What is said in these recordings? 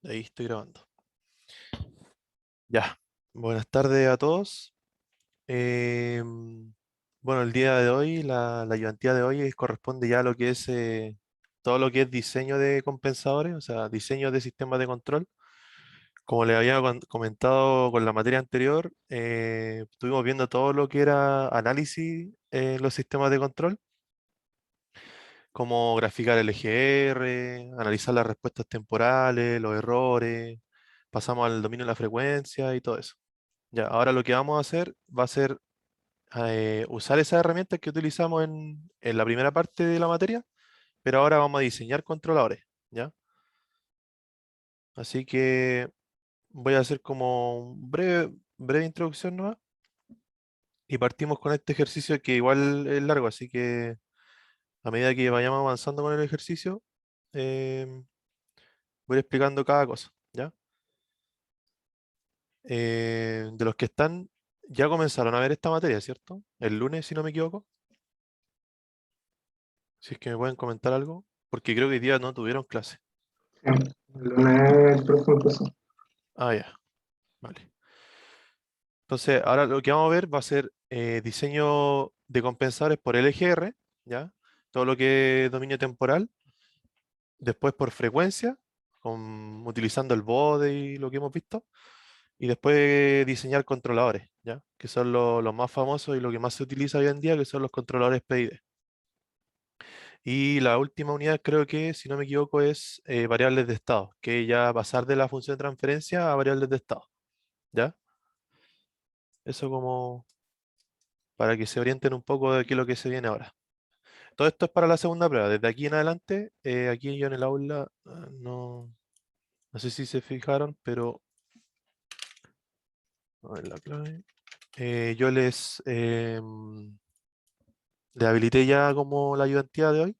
Ahí estoy grabando. Ya. Buenas tardes a todos. Bueno, el día de hoy, la ayudantía de hoy corresponde ya a lo que es todo lo que es diseño de compensadores, o sea, diseño de sistemas de control. Como les había comentado con la materia anterior, estuvimos viendo todo lo que era análisis en los sistemas de control, como graficar el EGR, analizar las respuestas temporales, los errores, pasamos al dominio de la frecuencia y todo eso. Ya, ahora lo que vamos a hacer va a ser usar esas herramientas que utilizamos en la primera parte de la materia, pero ahora vamos a diseñar controladores, ¿ya? Así que voy a hacer como un breve introducción nomás y partimos con este ejercicio que igual es largo, así que a medida que vayamos avanzando con el ejercicio, em, voy explicando cada cosa, ¿ya? De los que están, ya comenzaron a ver esta materia, ¿cierto? El lunes, si no me equivoco. Si es que me pueden comentar algo, porque creo que hoy día no tuvieron clase. Sí, el lunes el profe empezó. Ah, ya, vale. Entonces, ahora lo que vamos a ver va a ser diseño de compensadores por LGR, ¿ya? Todo lo que es dominio temporal, después por frecuencia, utilizando el bode y lo que hemos visto, y después diseñar controladores, ¿ya? Que son los más famosos y lo que más se utiliza hoy en día, que son los controladores PID. Y la última unidad creo que, si no me equivoco, es variables de estado, que ya pasar de la función de transferencia a variables de estado, ¿ya? Eso como para que se orienten un poco de qué es lo que se viene ahora. Todo esto es para la segunda prueba. Desde aquí en adelante, aquí yo en el aula, no sé si se fijaron, pero a ver la clave. Yo les habilité ya como la ayudantía de hoy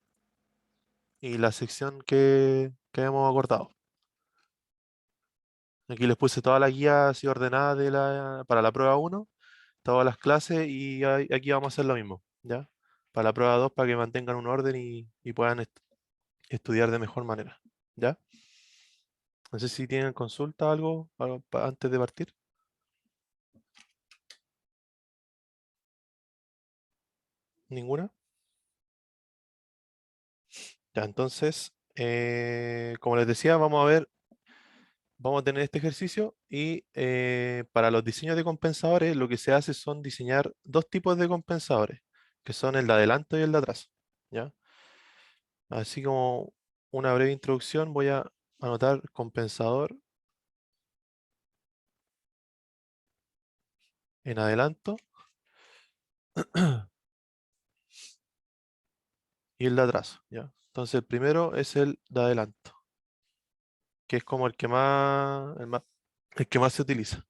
y la sección que hemos acordado. Aquí les puse toda la guía así ordenada para la prueba uno, todas las clases y aquí vamos a hacer lo mismo, ¿ya? Para la prueba 2 para que mantengan un orden y puedan estudiar de mejor manera, ¿ya? No sé si tienen consulta algo antes de partir. ¿Ninguna? Ya, entonces, como les decía, vamos a tener este ejercicio y para los diseños de compensadores lo que se hace son diseñar dos tipos de compensadores, que son el de adelanto y el de atraso, ¿ya? Así como una breve introducción, voy a anotar compensador en adelanto y el de atraso, ¿ya? Entonces el primero es el de adelanto, que es como el que más se utiliza.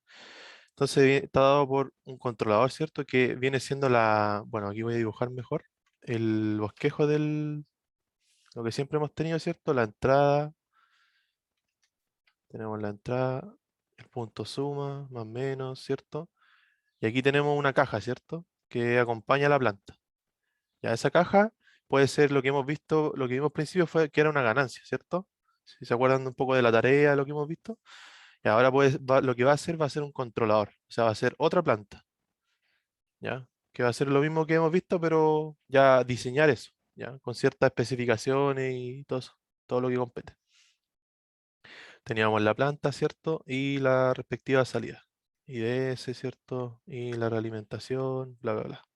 Entonces está dado por un controlador, ¿cierto? Que viene siendo bueno, aquí voy a dibujar mejor, el bosquejo lo que siempre hemos tenido, ¿cierto? La entrada, tenemos la entrada, el punto suma, más o menos, ¿cierto? Y aquí tenemos una caja, ¿cierto? Que acompaña a la planta. Ya esa caja puede ser lo que hemos visto, lo que vimos al principio fue que era una ganancia, ¿cierto? Si se acuerdan un poco de la tarea, lo que hemos visto. Y ahora lo que va a ser un controlador, o sea, va a ser otra planta, ¿ya? Que va a ser lo mismo que hemos visto, pero ya diseñar eso, ¿ya? Con ciertas especificaciones y todo eso, todo lo que compete. Teníamos la planta, ¿cierto? Y la respectiva salida. IDS, ¿cierto? Y la realimentación, bla, bla, bla.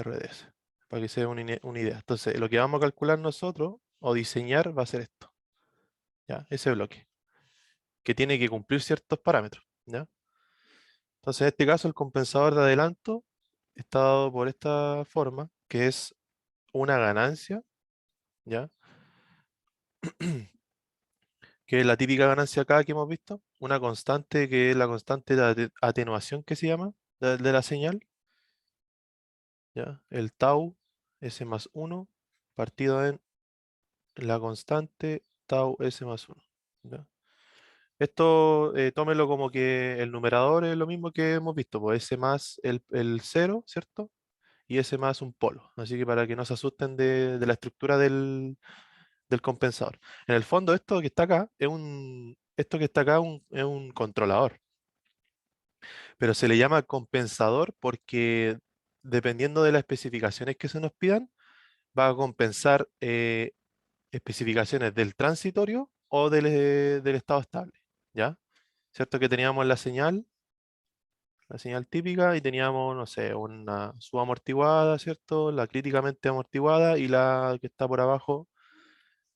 RDS. Para que se dé una idea. Entonces, lo que vamos a calcular nosotros o diseñar va a ser esto, ¿ya? Ese bloque, que tiene que cumplir ciertos parámetros, ¿ya? Entonces, en este caso, el compensador de adelanto está dado por esta forma, que es una ganancia, ¿ya? Que es la típica ganancia acá que hemos visto, una constante que es la constante de atenuación que se llama de la señal, ¿ya? El tau s más uno partido en la constante tau s más uno, ¿ya? Esto tómelo como que el numerador es lo mismo que hemos visto, pues s más el cero, ¿cierto? Y s más un polo. Así que para que no se asusten de la estructura del compensador. En el fondo, esto que está acá esto que está acá es un controlador, pero se le llama compensador porque dependiendo de las especificaciones que se nos pidan, va a compensar especificaciones del transitorio o del estado estable, ¿ya? ¿Cierto? Que teníamos la señal típica, y teníamos, no sé, una subamortiguada, ¿cierto? La críticamente amortiguada y la que está por abajo,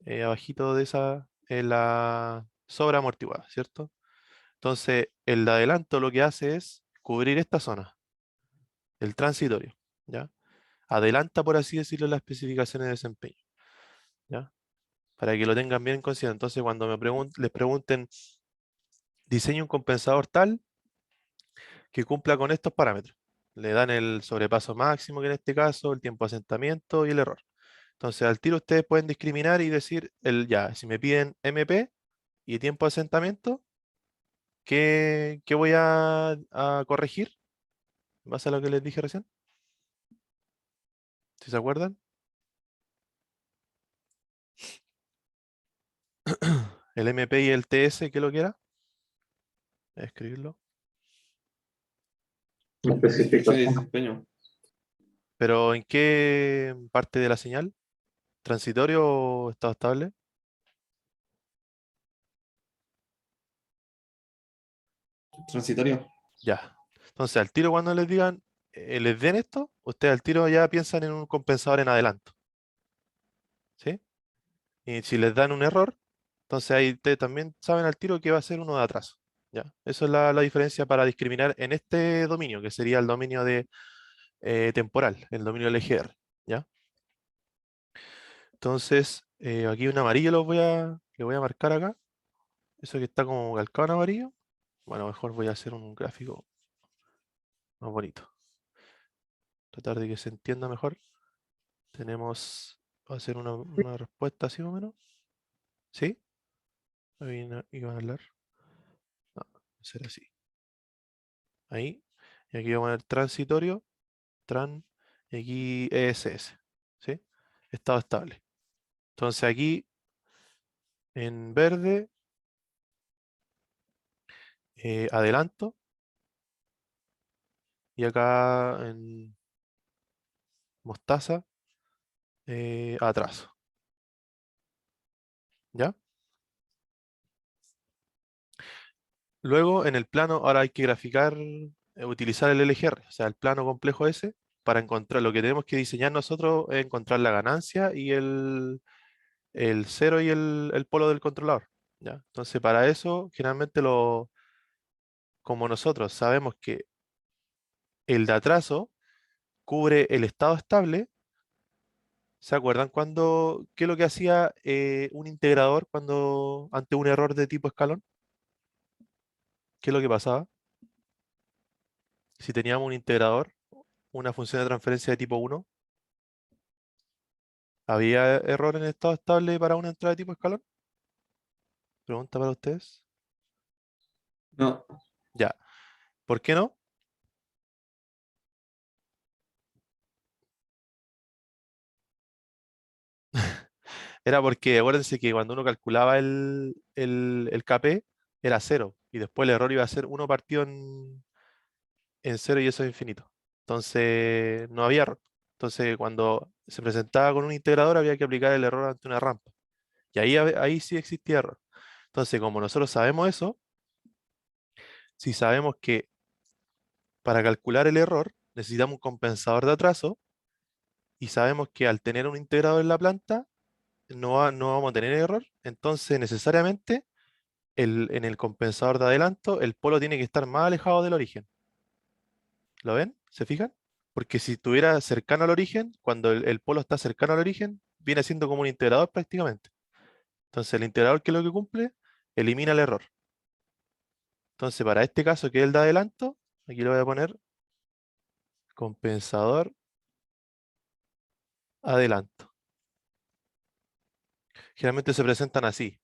abajito de esa, la sobreamortiguada, ¿cierto? Entonces, el de adelanto lo que hace es cubrir esta zona, el transitorio, ¿ya? Adelanta, por así decirlo, las especificaciones de desempeño, ¿ya? Para que lo tengan bien en consideración. Entonces, cuando les pregunten, diseñe un compensador tal que cumpla con estos parámetros. Le dan el sobrepaso máximo, que en este caso, el tiempo de asentamiento y el error. Entonces, al tiro ustedes pueden discriminar y decir, ya, si me piden MP y tiempo de asentamiento, ¿qué voy a corregir? ¿En base a lo que les dije recién? ¿Si se acuerdan? El MP y el TS, ¿qué lo que era? Voy a escribirlo. Especificación de Especificación. desempeño. Pero ¿en qué parte de la señal? ¿Transitorio o estado estable? Transitorio. Ya. Entonces, al tiro cuando les digan, les den esto, ustedes al tiro ya piensan en un compensador en adelanto. ¿Sí? Y si les dan un error, entonces ahí ustedes también saben al tiro que va a ser uno de atraso. ¿Ya? Eso es la diferencia para discriminar en este dominio, que sería el dominio de temporal, el dominio del EGR. ¿Ya? Entonces, aquí un amarillo le voy a marcar acá. Eso que está como calcado en amarillo. Bueno, mejor voy a hacer un gráfico más bonito. Tratar de que se entienda mejor. Tenemos, va a ser una respuesta así más o menos. ¿Sí? Ahí iban a hablar. No, va a ser así. Ahí. Y aquí voy a poner transitorio, tran, y aquí ESS. ¿Sí? Estado estable. Entonces aquí en verde, adelanto. Y acá en mostaza, atraso. ¿Ya? Luego en el plano, ahora hay que graficar, utilizar el LGR, o sea, el plano complejo ese, para encontrar lo que tenemos que diseñar nosotros, es encontrar la ganancia y el cero y el polo del controlador. ¿Ya? Entonces, para eso, generalmente como nosotros sabemos que el de atraso cubre el estado estable, ¿se acuerdan qué es lo que hacía un integrador cuando ante un error de tipo escalón? ¿Qué es lo que pasaba? Si teníamos un integrador, una función de transferencia de tipo uno, ¿había error en estado estable para una entrada de tipo escalón? Pregunta para ustedes. No. Ya. ¿Por qué no? Era porque acuérdense que cuando uno calculaba el KP era cero y después el error iba a ser uno partido en cero y eso es infinito. Entonces no había error. Entonces cuando se presentaba con un integrador había que aplicar el error ante una rampa. Y ahí sí existía error. Entonces como nosotros sabemos eso, si sabemos que para calcular el error necesitamos un compensador de atraso y sabemos que al tener un integrador en la planta no vamos a tener error, entonces necesariamente en el compensador de adelanto el polo tiene que estar más alejado del origen. ¿Lo ven? ¿Se fijan? Porque si estuviera cercano al origen, cuando el polo está cercano al origen, viene siendo como un integrador prácticamente. Entonces el integrador, ¿qué es lo que cumple? Elimina el error. Entonces para este caso que es el de adelanto, aquí le voy a poner compensador adelanto. Generalmente se presentan así.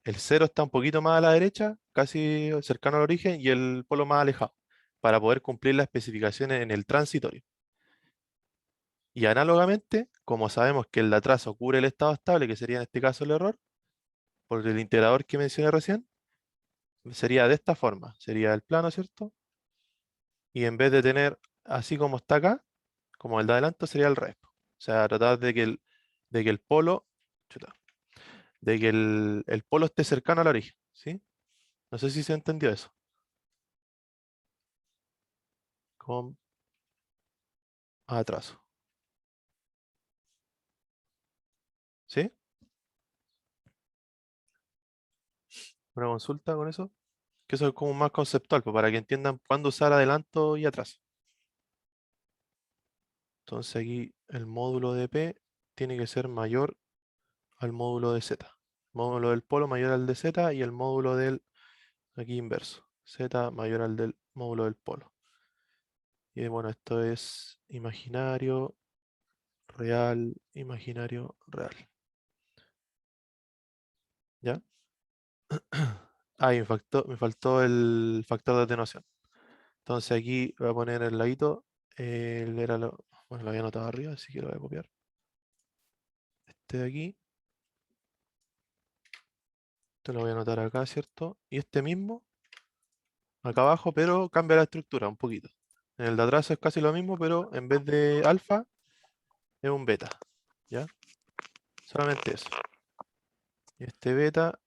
El cero está un poquito más a la derecha, casi cercano al origen, y el polo más alejado, para poder cumplir las especificaciones en el transitorio. Y análogamente, como sabemos que el atraso cubre el estado estable, que sería en este caso el error, por el integrador que mencioné recién, sería de esta forma. Sería el plano, ¿cierto? Y en vez de tener así como está acá, como el de adelanto, sería el revés. O sea, tratar de que el polo, chuta, de que el polo esté cercano a la orilla, ¿sí? No sé si se entendió eso. Con atraso. ¿Sí? ¿Una consulta con eso? Que eso es como más conceptual, pues, para que entiendan cuándo usar adelanto y atraso. Entonces aquí el módulo de P tiene que ser mayor al módulo de Z. Módulo del polo mayor al de Z y el módulo del, aquí inverso. Z mayor al del módulo del polo. Y bueno, esto es imaginario, real, imaginario, real. ¿Ya? Ah, y me faltó el factor de atenuación. Entonces aquí voy a poner el ladito. Bueno, lo había anotado arriba, así que lo voy a copiar. Este de aquí. Este lo voy a anotar acá, ¿cierto? Y este mismo, acá abajo, pero cambia la estructura un poquito. En el de atrás es casi lo mismo, pero en vez de alfa, es un beta. ¿Ya? Solamente eso. Y este beta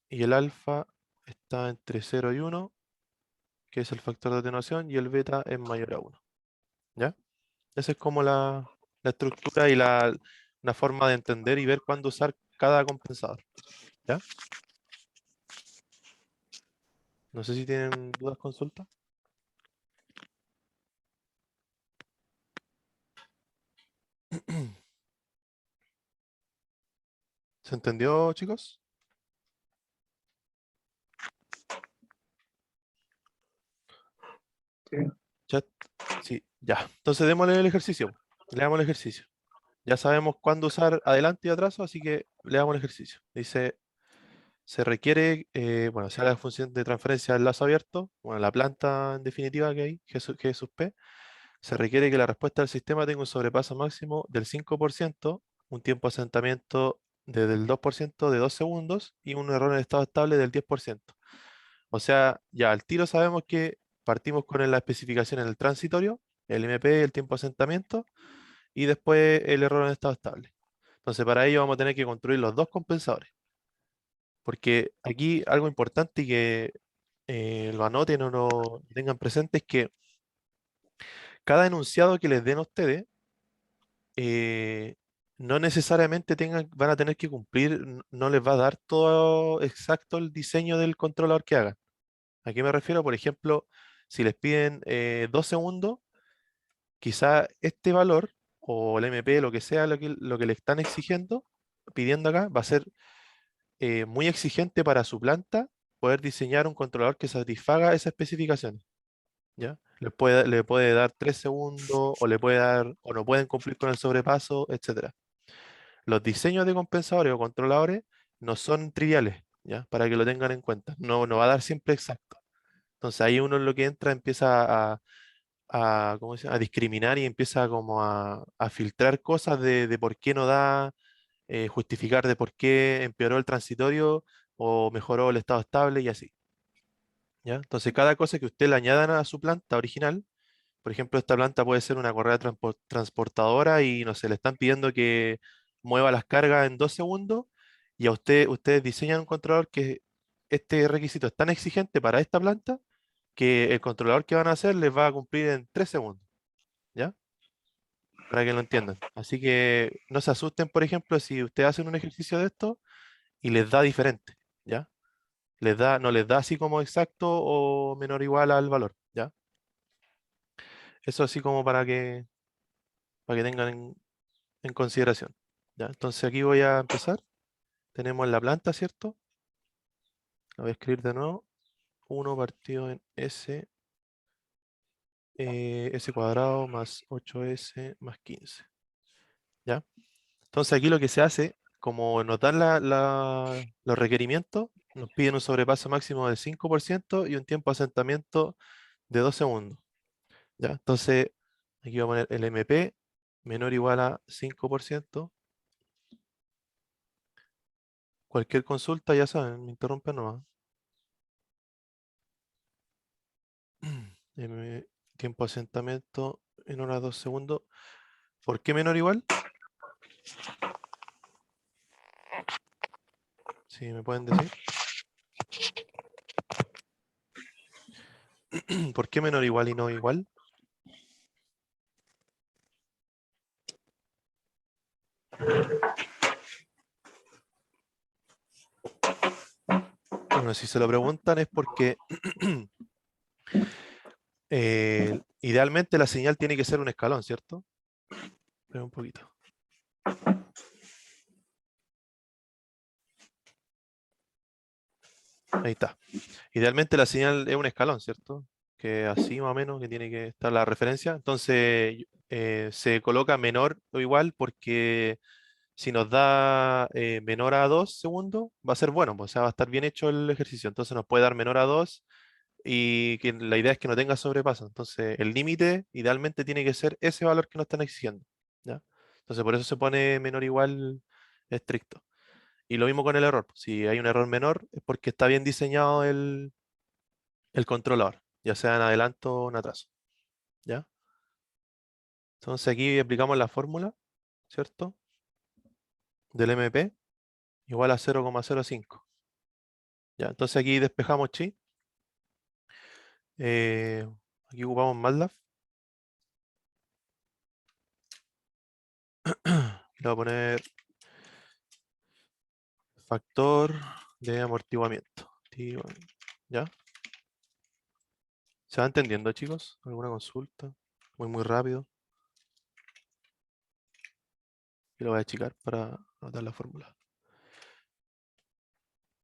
y el alfa está entre 0 y 1, que es el factor de atenuación, y el beta es mayor a 1. ¿Ya? Esa es como la estructura y la forma de entender y ver cuándo usar cada compensador. ¿Ya? No sé si tienen dudas, consultas. ¿Se entendió, chicos? Sí. ¿Chat? Sí, ya. Entonces démosle el ejercicio. Le damos el ejercicio. Ya sabemos cuándo usar adelante y atraso, así que le damos el ejercicio. Dice, se requiere, bueno, sea la función de transferencia del lazo abierto, bueno, la planta en definitiva que hay, G sub P, se requiere que la respuesta del sistema tenga un sobrepaso máximo del 5%, un tiempo de asentamiento del 2% de 2 segundos y un error en estado estable del 10%. O sea, ya al tiro sabemos que partimos con la especificación en el transitorio, el MP, el tiempo de asentamiento, y después el error en estado estable. Entonces, para ello vamos a tener que construir los dos compensadores. Porque aquí algo importante y que lo anoten o lo tengan presente es que cada enunciado que les den a ustedes eh, no necesariamente van a tener que cumplir, no les va a dar todo exacto el diseño del controlador que hagan. ¿A qué me refiero? Por ejemplo, si les piden 2 segundos, quizá este valor o el MP, lo que sea lo que le están exigiendo, pidiendo acá, va a ser muy exigente para su planta poder diseñar un controlador que satisfaga esas especificaciones. ¿Ya? Le puede dar 3 segundos o le puede dar o no pueden cumplir con el sobrepaso, etcétera. Los diseños de compensadores o controladores no son triviales, ¿ya? Para que lo tengan en cuenta. No va a dar siempre exacto. Entonces ahí uno en lo que entra empieza ¿cómo se llama? A discriminar y empieza como a filtrar cosas de por qué no da, justificar de por qué empeoró el transitorio o mejoró el estado estable y así. ¿Ya? Entonces cada cosa que usted le añadan a su planta original, por ejemplo, esta planta puede ser una correa transportadora y no sé, le están pidiendo que mueva las cargas en 2 segundos y a ustedes diseñan un controlador que este requisito es tan exigente para esta planta que el controlador que van a hacer les va a cumplir en 3 segundos, ¿ya? Para que lo entiendan. Así que no se asusten, por ejemplo, si ustedes hacen un ejercicio de esto y les da diferente, ¿ya? No les da así como exacto o menor o igual al valor, ¿ya? Eso así como para que tengan en consideración, ¿ya? Entonces aquí voy a empezar. Tenemos la planta, ¿cierto? La voy a escribir de nuevo. 1 partido en S cuadrado más 8S más 15, ¿ya? Entonces aquí lo que se hace, como nos dan los requerimientos, nos piden un sobrepaso máximo del 5% y un tiempo de asentamiento de 2 segundos, ¿ya? Entonces aquí voy a poner el MP menor o igual a 5%. Cualquier consulta, ya saben, me interrumpen nomás. Tiempo de asentamiento en unos 2 segundos. ¿Por qué menor o igual? Si me pueden decir. ¿Por qué menor o igual y no igual? Bueno, si se lo preguntan es porque idealmente la señal tiene que ser un escalón, ¿cierto? Espera un poquito. Ahí está. Idealmente la señal es un escalón, ¿cierto? Que así más o menos que tiene que estar la referencia. Entonces se coloca menor o igual porque si nos da menor a 2 segundos va a ser bueno, pues, o sea, va a estar bien hecho el ejercicio. Entonces nos puede dar menor a 2 y que la idea es que no tenga sobrepaso. Entonces el límite idealmente tiene que ser ese valor que nos están exigiendo, ¿ya? Entonces por eso se pone menor o igual estricto. Y lo mismo con el error. Si hay un error menor es porque está bien diseñado el controlador, ya sea en adelanto o en atraso, ¿ya? Entonces aquí aplicamos la fórmula, ¿cierto? Del MP igual a 0,05. ¿Ya? Entonces aquí despejamos chi. eh, Aquí ocupamos MATLAB. Le voy a poner factor de amortiguamiento. ¿Ya? ¿Se va entendiendo, chicos? ¿Alguna consulta? Muy rápido. Y lo voy a achicar para anotar la fórmula.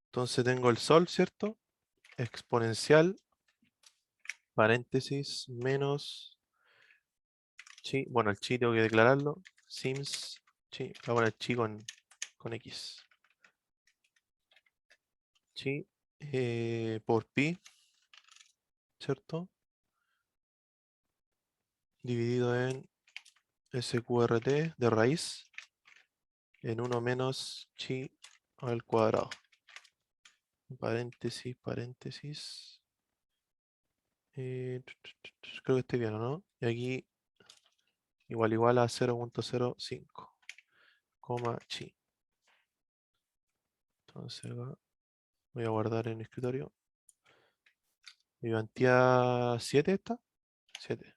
Entonces tengo el sol, ¿cierto? Exponencial, paréntesis, menos chi. Bueno, el chi tengo que declararlo. Sims, chi. Voy a poner chi con X. Chi por pi, ¿cierto? Dividido en SQRT de raíz en 1 menos chi al cuadrado. Paréntesis, paréntesis. Creo que estoy bien, ¿o no? Y aquí igual a 0,05, coma chi. Entonces acá voy a guardar en el escritorio. Mi cantidad 7 está. 7.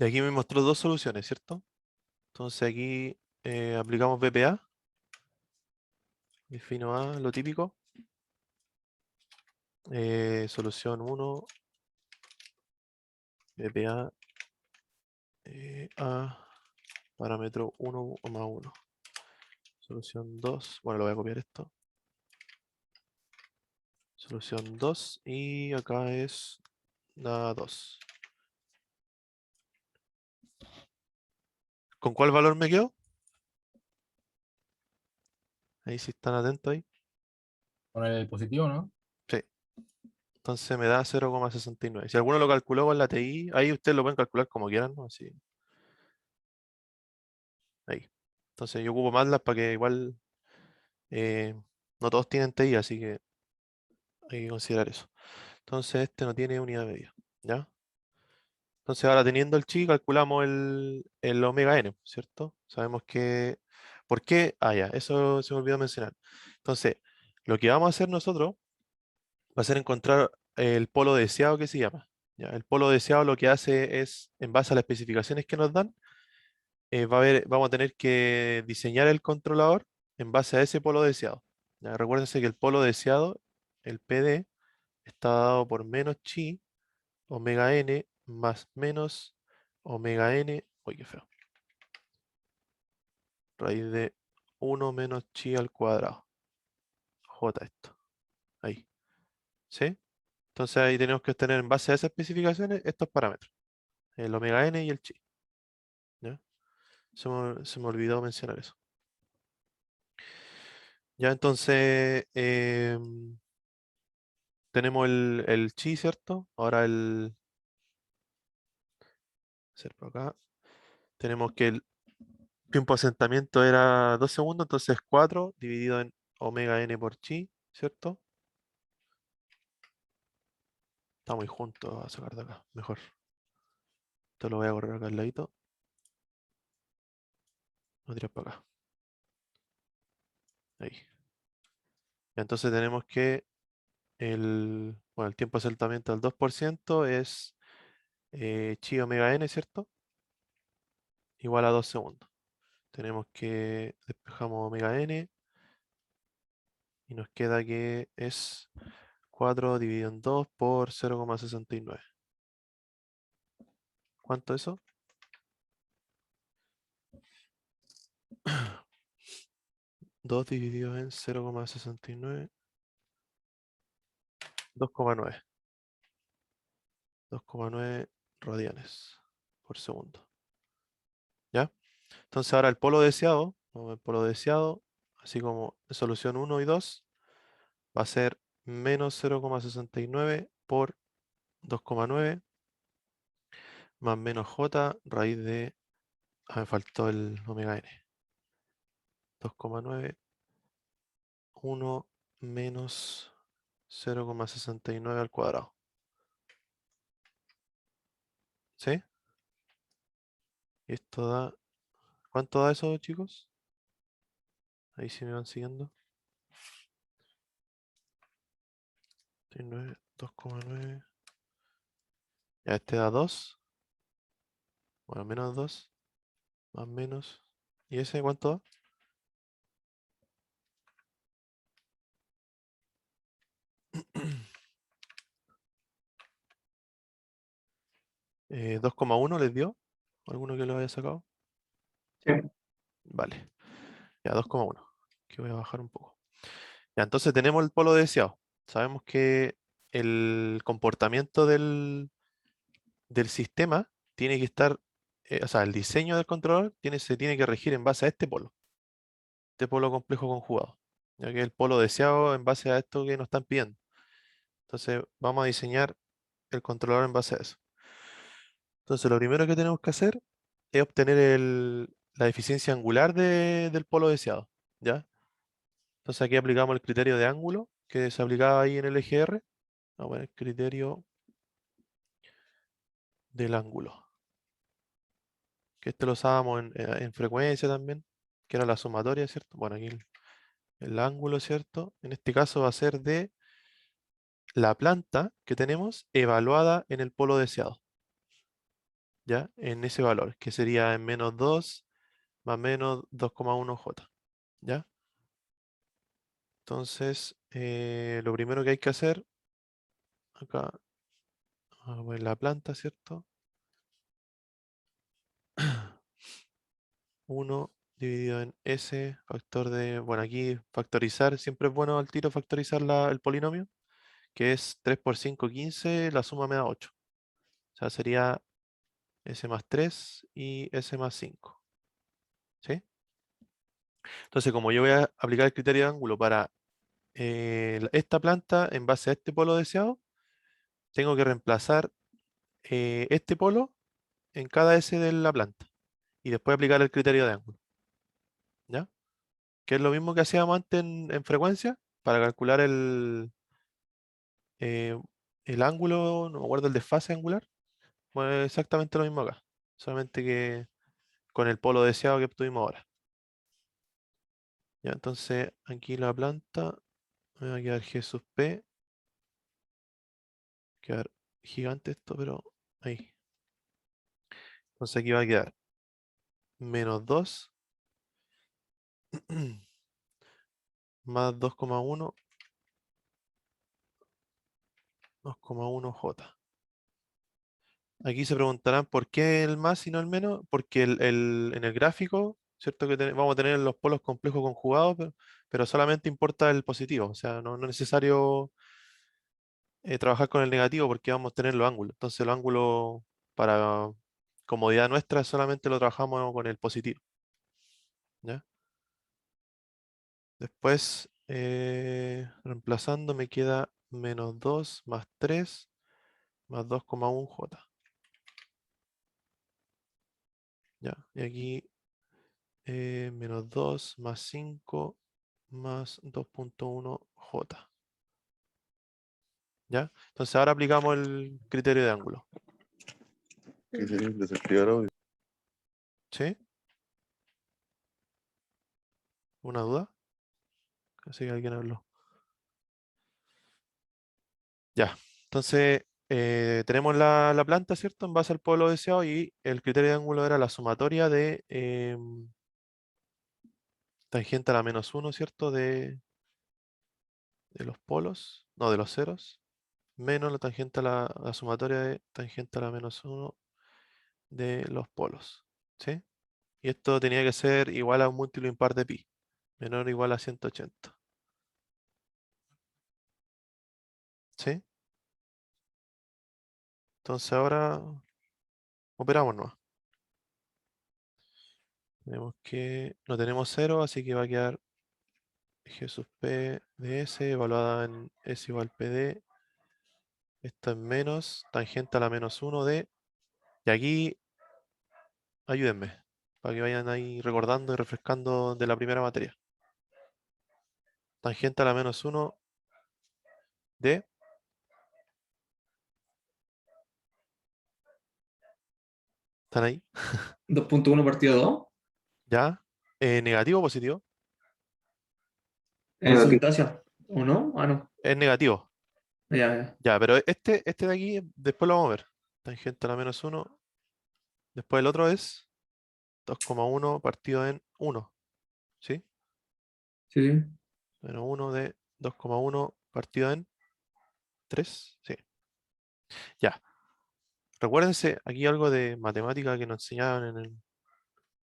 Y aquí me mostró dos soluciones, ¿cierto? Entonces aquí aplicamos BPA. Defino A, lo típico. Solución 1, BPA A, parámetro 1 más 1. Solución 2, bueno, lo voy a copiar esto. Solución 2 y acá es la 2. ¿Con cuál valor me quedo? Ahí sí están atentos ahí. Con el positivo, ¿no? Sí. Entonces me da 0,69. Si alguno lo calculó con la TI, ahí ustedes lo pueden calcular como quieran, ¿no? Así. Ahí. Entonces yo ocupo MATLAB para que igual eh, no todos tienen TI, así que hay que considerar eso. Entonces este no tiene unidad de medida, ¿ya? Entonces ahora teniendo el chi calculamos el omega n, ¿cierto? Sabemos que... ¿Por qué? Ah, ya, eso se me olvidó mencionar. Entonces, lo que vamos a hacer nosotros va a ser encontrar el polo deseado que se llama. ¿Ya? El polo deseado lo que hace es, en base a las especificaciones que nos dan, vamos a tener que diseñar el controlador en base a ese polo deseado. ¿Ya? Recuérdense que el polo deseado, el PD, está dado por menos chi omega n más menos omega n, uy, qué feo, raíz de 1 menos chi al cuadrado, j esto, ahí, ¿sí? Entonces ahí tenemos que obtener en base a esas especificaciones estos parámetros, el omega n y el chi, ¿ya? Se me olvidó mencionar eso. Ya entonces tenemos el chi, ¿cierto? Ahora hacer por acá. Tenemos que el tiempo de asentamiento era 2 segundos, entonces 4 dividido en omega n por chi, ¿cierto? Está muy junto, voy a sacar de acá, mejor. Esto lo voy a correr acá al ladito. Lo tiras para acá. Ahí. Entonces tenemos que el tiempo de asentamiento del 2% es chi omega n, ¿cierto? Igual a 2 segundos. Tenemos que despejamos omega n y nos queda que es 4 dividido en 2 por 0,69. ¿Cuánto es eso? 2 dividido en 0,69. 2,9. 2,9 radianes por segundo. ¿Ya? Entonces ahora el polo deseado, vamos a ver el polo deseado, así como en solución 1 y 2, va a ser menos 0,69 por 2,9 más menos j raíz de... Ah, me faltó el omega n. 2,9, 1 menos 0,69 al cuadrado. ¿Sí? Y esto da... ¿Cuánto da eso, chicos? Ahí sí me van siguiendo. 2,9. Ya este da 2. Bueno, menos 2. Más menos. ¿Y ese cuánto da? 2,1 les dio. ¿Alguno que lo haya sacado? Sí. Vale. Ya 2,1. Que voy a bajar un poco. Ya, entonces tenemos el polo deseado. Sabemos que el comportamiento del sistema tiene que estar, o sea, el diseño del controlador se tiene que regir en base a este polo complejo conjugado, ya que el polo deseado en base a esto que nos están pidiendo. Entonces vamos a diseñar el controlador en base a eso. Entonces lo primero que tenemos que hacer es obtener la eficiencia angular del polo deseado, ¿ya? Entonces aquí aplicamos el criterio de ángulo que se aplicaba ahí en el eje R. Vamos a poner el criterio del ángulo, que este lo usábamos en frecuencia también, que era la sumatoria, ¿cierto? Bueno, aquí el ángulo, ¿cierto? En este caso va a ser de la planta que tenemos evaluada en el polo deseado, ¿ya? En ese valor, que sería en menos 2 más menos 2,1 J, ¿ya? Entonces, lo primero que hay que hacer, acá, vamos a poner la planta, ¿cierto? 1 dividido en S, factor de, bueno, aquí factorizar, siempre es bueno al tiro factorizar el polinomio, que es 3 por 5, 15, la suma me da 8. O sea, sería S más 3 y S más 5. ¿Sí? Entonces, como yo voy a aplicar el criterio de ángulo para esta planta en base a este polo deseado, tengo que reemplazar este polo en cada S de la planta y después aplicar el criterio de ángulo. ¿Ya? Que es lo mismo que hacíamos antes en frecuencia para calcular eh, el ángulo, no me acuerdo el desfase angular. Bueno, es exactamente lo mismo acá, solamente que con el polo deseado que obtuvimos ahora. Ya, entonces aquí la planta me va a quedar G sub P. Quedar gigante esto, pero ahí. Entonces aquí va a quedar menos 2 más 2,1 J. Aquí se preguntarán por qué el más y no el menos, porque en el gráfico, ¿cierto? Que vamos a tener los polos complejos conjugados, pero solamente importa el positivo, o sea, no es necesario trabajar con el negativo porque vamos a tener los ángulos. Entonces los ángulos para comodidad nuestra solamente lo trabajamos con el positivo. ¿Ya? Después, reemplazando, me queda menos 2 más 3 más 2,1 J. Ya, y aquí menos 2 más 5 más 2.1j. ¿Ya? Entonces ahora aplicamos el criterio de ángulo. ¿Qué sería desactivar audio? ¿Sí? ¿Una duda? Así que alguien habló. Ya, entonces tenemos la planta, ¿cierto? En base al polo deseado y el criterio de ángulo era la sumatoria de tangente a la menos 1, ¿cierto? De los polos, no, de los ceros, menos la tangente a la sumatoria de tangente a la menos 1 de los polos, ¿sí? Y esto tenía que ser igual a un múltiplo impar de pi, menor o igual a 180, ¿sí? Entonces ahora operamos nomás. Tenemos que, no tenemos 0, así que va a quedar G sub P de S evaluada en S igual PD. Esto es menos tangente a la menos 1 de... Y aquí, ayúdenme, para que vayan ahí recordando y refrescando de la primera materia. Tangente a la menos 1 de... ¿Están ahí? 2.1 partido 2. ¿Ya? ¿Negativo o positivo? En Negativo. substancia. ¿O no? Ah, no. Es negativo. Ya, ya. Ya, pero este de aquí, después lo vamos a ver. Tangente a la menos 1. Después el otro es 2,1 partido en 1. ¿Sí? Sí, sí. Menos 1 de 2,1 partido en 3. Sí. Ya. Recuérdense, aquí algo de matemática que nos enseñaban en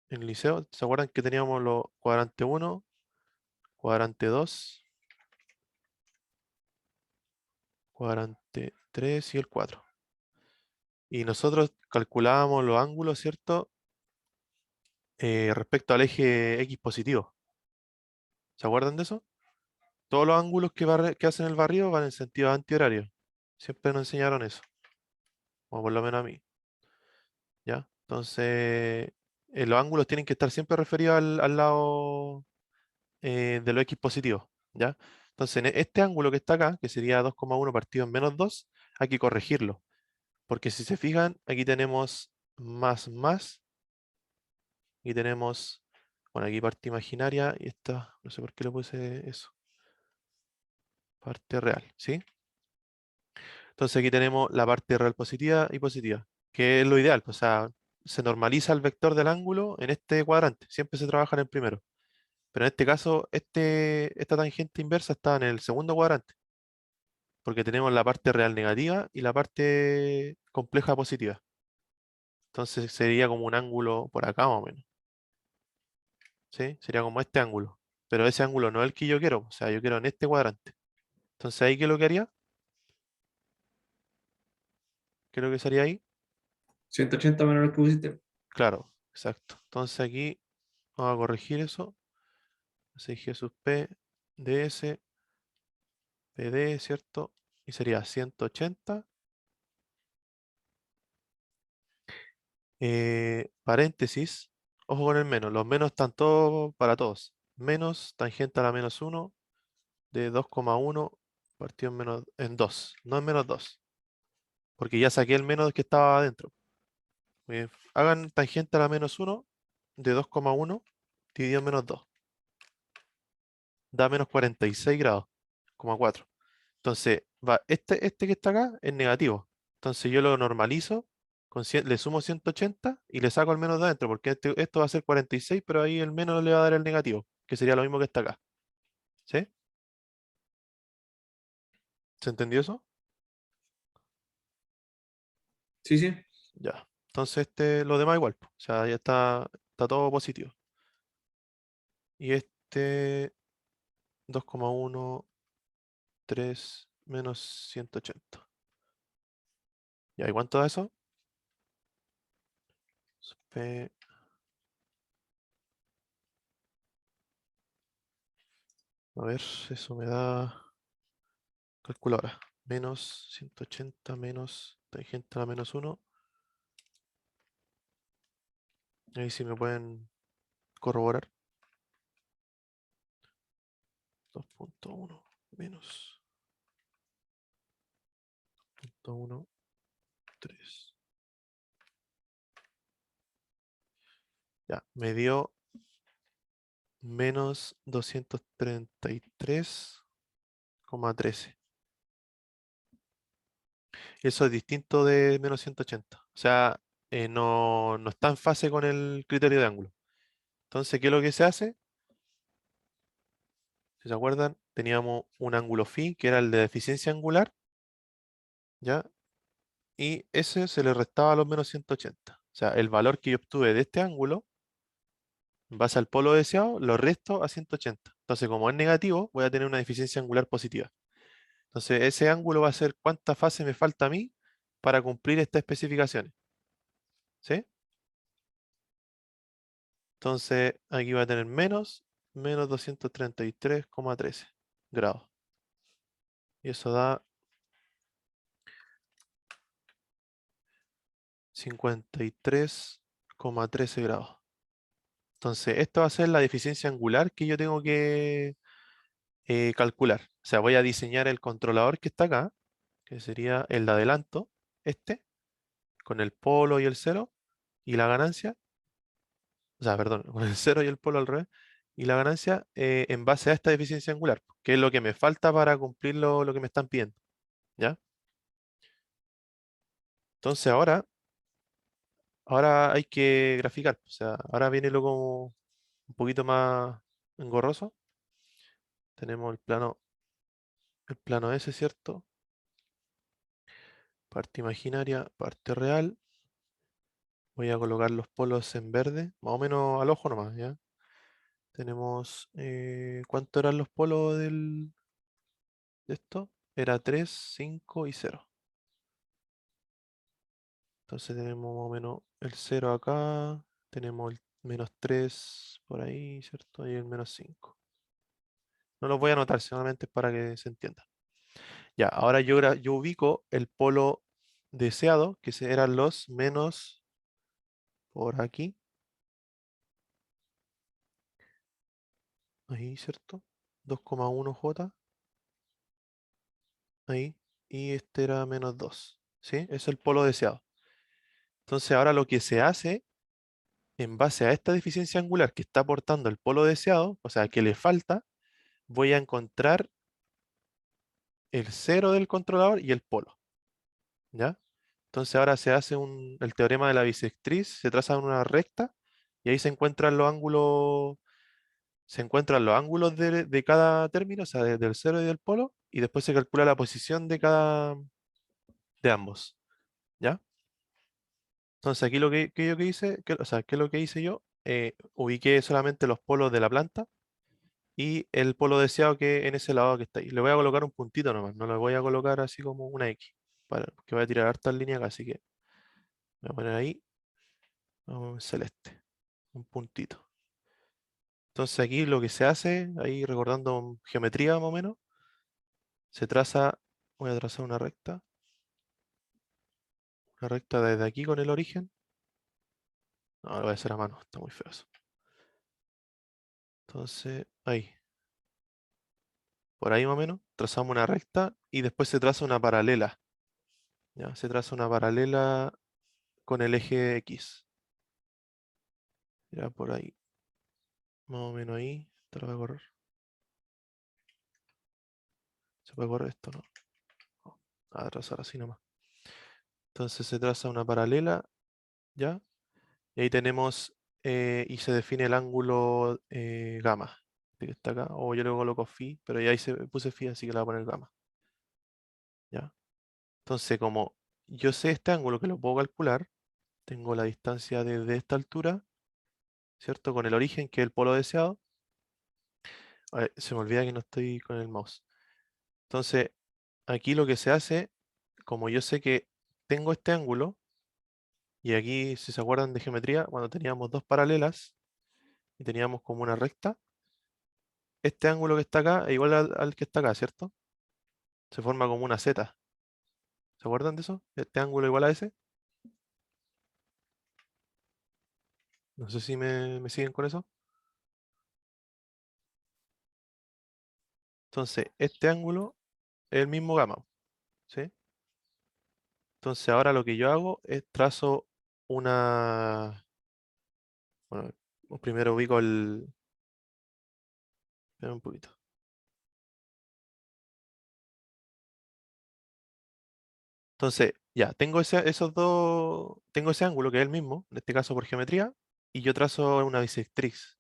el liceo. ¿Se acuerdan que teníamos los cuadrante 1, cuadrante 2, cuadrante 3 y el 4? Y nosotros calculábamos los ángulos, ¿cierto? Respecto al eje X positivo. ¿Se acuerdan de eso? Todos los ángulos que hacen el barrido van en sentido antihorario. Siempre nos enseñaron eso, o por lo menos a mí. ¿Ya? Entonces, los ángulos tienen que estar siempre referidos al lado de los X positivos. ¿Ya? Entonces, en este ángulo que está acá, que sería 2,1 partido en menos 2, hay que corregirlo. Porque si se fijan, aquí tenemos más, y tenemos, bueno, aquí parte imaginaria, y esta, no sé por qué le puse eso, parte real, ¿sí? Entonces aquí tenemos la parte real positiva y positiva, que es lo ideal, pues, o sea, se normaliza el vector del ángulo en este cuadrante, siempre se trabaja en el primero. Pero en este caso, esta tangente inversa está en el segundo cuadrante, porque tenemos la parte real negativa y la parte compleja positiva. Entonces sería como un ángulo por acá más o menos, ¿sí? Sería como este ángulo. Pero ese ángulo no es el que yo quiero, o sea, yo quiero en este cuadrante. Entonces ahí, ¿qué es lo que haría? ¿Qué es lo que sería ahí? 180 menos lo que pusiste. Claro, exacto. Entonces aquí vamos a corregir eso. Así G sub P de S, PD, ¿cierto? Y sería 180. Paréntesis. Ojo con el menos. Los menos están todos para todos. Menos tangente a la menos 1 de 2,1 partido en 2. No en menos 2. Porque ya saqué el menos que estaba adentro. Muy bien. Hagan tangente a la menos 1 de 2,1 dividido en menos 2. Da menos 46 grados, 4. Entonces, este que está acá es negativo. Entonces yo lo normalizo, le sumo 180 y le saco el menos de adentro, porque esto va a ser 46, pero ahí el menos le va a dar el negativo, que sería lo mismo que está acá. ¿Sí? ¿Se entendió eso? Sí, sí. Ya. Entonces lo demás igual, po. O sea, ya está todo positivo. Y este 2,13 menos 180. ¿Ya? ¿Y cuánto da eso? P- A ver, eso me da... Calculadora. Menos 180 menos tangente a la menos 1. Ahí sí me pueden corroborar. 2.1 menos 2.1, 3. Ya, me dio menos 233,13. Eso es distinto de menos 180. O sea, no está en fase con el criterio de ángulo. Entonces, ¿qué es lo que se hace? Si se acuerdan, teníamos un ángulo phi, que era el de eficiencia angular, ¿ya? Y ese se le restaba a los menos 180. O sea, el valor que yo obtuve de este ángulo, en base al polo deseado, lo resto a 180. Entonces, como es negativo, voy a tener una eficiencia angular positiva. Entonces, ese ángulo va a ser cuánta fase me falta a mí para cumplir estas especificaciones. ¿Sí? Entonces, aquí va a tener menos 233,13 grados. Y eso da 53,13 grados. Entonces, esto va a ser la deficiencia angular que yo tengo que calcular. O sea, voy a diseñar el controlador que está acá, que sería el de adelanto, este, con el polo y el cero, y la ganancia, o sea, perdón, con el cero y el polo al revés, y la ganancia en base a esta deficiencia angular, que es lo que me falta para cumplir lo que me están pidiendo. ¿Ya? Entonces ahora hay que graficar. O sea, ahora viene lo como un poquito más engorroso. Tenemos el plano S, ¿cierto? Parte imaginaria, parte real. Voy a colocar los polos en verde, más o menos al ojo nomás, ¿ya? Tenemos, ¿cuánto eran los polos de esto? Era 3, 5 y 0. Entonces tenemos más o menos el 0 acá, tenemos el menos 3 por ahí, ¿cierto? Y el menos 5. No los voy a anotar, solamente es para que se entienda. Ya, ahora yo ubico el polo deseado, que eran los menos por aquí. Ahí, ¿cierto? 2,1 J. Ahí. Y este era menos 2. ¿Sí? Es el polo deseado. Entonces ahora lo que se hace, en base a esta deficiencia angular que está aportando el polo deseado, o sea, que le falta, voy a encontrar el cero del controlador y el polo. ¿Ya? Entonces ahora se hace el teorema de la bisectriz, se traza una recta y ahí se encuentran los ángulos de cada término, o sea, del cero y del polo, y después se calcula la posición de ambos. ¿Ya? Entonces aquí lo que yo que hice, o sea, ¿qué es lo que hice yo? Ubiqué solamente los polos de la planta y el polo deseado que en ese lado que está ahí. Le voy a colocar un puntito nomás, no le voy a colocar así como una X, que voy a tirar hartas líneas acá, así que voy a poner ahí celeste, un puntito. Entonces aquí lo que se hace, ahí recordando geometría más o menos, se traza, voy a trazar una recta desde aquí con el origen. No, lo voy a hacer a mano, está muy feo eso. Entonces, ahí, por ahí más o menos, trazamos una recta y después se traza una paralela. ¿Ya? Se traza una paralela con el eje X. Ya por ahí, más o menos ahí, esto lo voy a correr. Se puede correr esto, ¿no? No, a trazar así nomás. Entonces se traza una paralela, ¿ya? Y ahí tenemos, y se define el ángulo gamma, este que está acá, o yo le coloco phi, pero ya ahí puse phi, así que le voy a poner gamma. ¿Ya? Entonces, como yo sé este ángulo que lo puedo calcular, tengo la distancia desde esta altura, ¿cierto? Con el origen, que es el polo deseado. A ver, se me olvida que no estoy con el mouse. Entonces, aquí lo que se hace, como yo sé que tengo este ángulo, y aquí, si se acuerdan de geometría, cuando teníamos dos paralelas y teníamos como una recta, este ángulo que está acá es igual al que está acá, ¿cierto? Se forma como una Z. ¿Se acuerdan de eso? Este ángulo igual a ese. No sé si me siguen con eso. Entonces, este ángulo es el mismo gamma, ¿sí? Entonces, ahora lo que yo hago es trazo una... Bueno, primero ubico el... Espera un poquito. Entonces, ya, tengo esos dos... Tengo ese ángulo que es el mismo, en este caso por geometría, y yo trazo una bisectriz.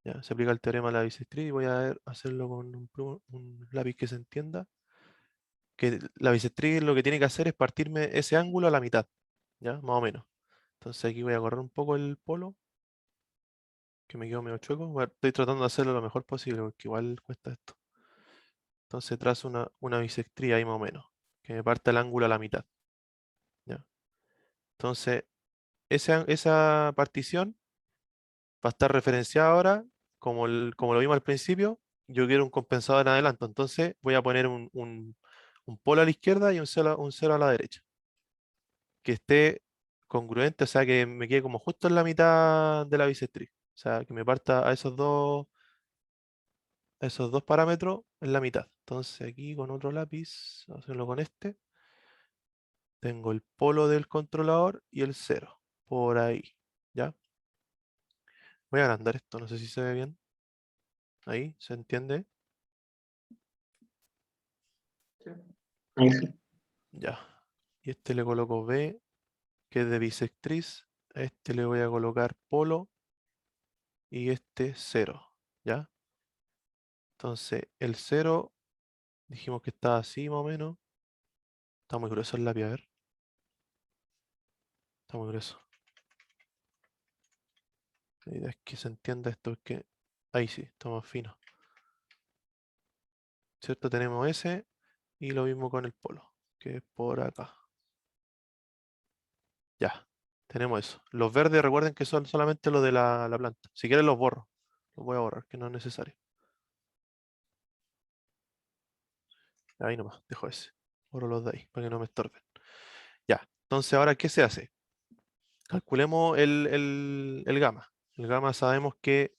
Ya, se aplica el teorema de la bisectriz y voy hacerlo con un lápiz que se entienda. Que la bisectriz lo que tiene que hacer es partirme ese ángulo a la mitad, ¿ya? Más o menos. Entonces aquí voy a correr un poco el polo, que me quedó medio chueco. Estoy tratando de hacerlo lo mejor posible, porque igual cuesta esto. Entonces trazo una bisectriz ahí más o menos, que me parte el ángulo a la mitad, ¿ya? Entonces, esa partición va a estar referenciada ahora, como lo vimos al principio, yo quiero un compensador en adelanto, entonces voy a poner un polo a la izquierda y un cero a la derecha, que esté congruente, o sea, que me quede como justo en la mitad de la bisectriz, o sea, que me parta a esos dos parámetros en la mitad. Entonces aquí con otro lápiz, vamos a hacerlo con este, tengo el polo del controlador y el cero, por ahí, ¿ya? Voy a agrandar esto, no sé si se ve bien. Ahí, ¿se entiende? Ahí sí. Ya. Y este le coloco B, que es de bisectriz. A este le voy a colocar polo y este cero, ¿ya? Entonces, el cero, dijimos que está así más o menos. Está muy grueso el lápiz, a ver. Está muy grueso. La idea es que se entienda esto, porque ahí sí, está más fino. ¿Cierto? Tenemos ese y lo mismo con el polo, que es por acá. Ya, tenemos eso. Los verdes recuerden que son solamente los de la planta. Si quieren los borro. Los voy a borrar, que no es necesario. Ahí nomás, dejo ese. Borro los de ahí, para que no me estorben. Ya, entonces ahora, ¿qué se hace? Calculemos el gamma. El gamma sabemos que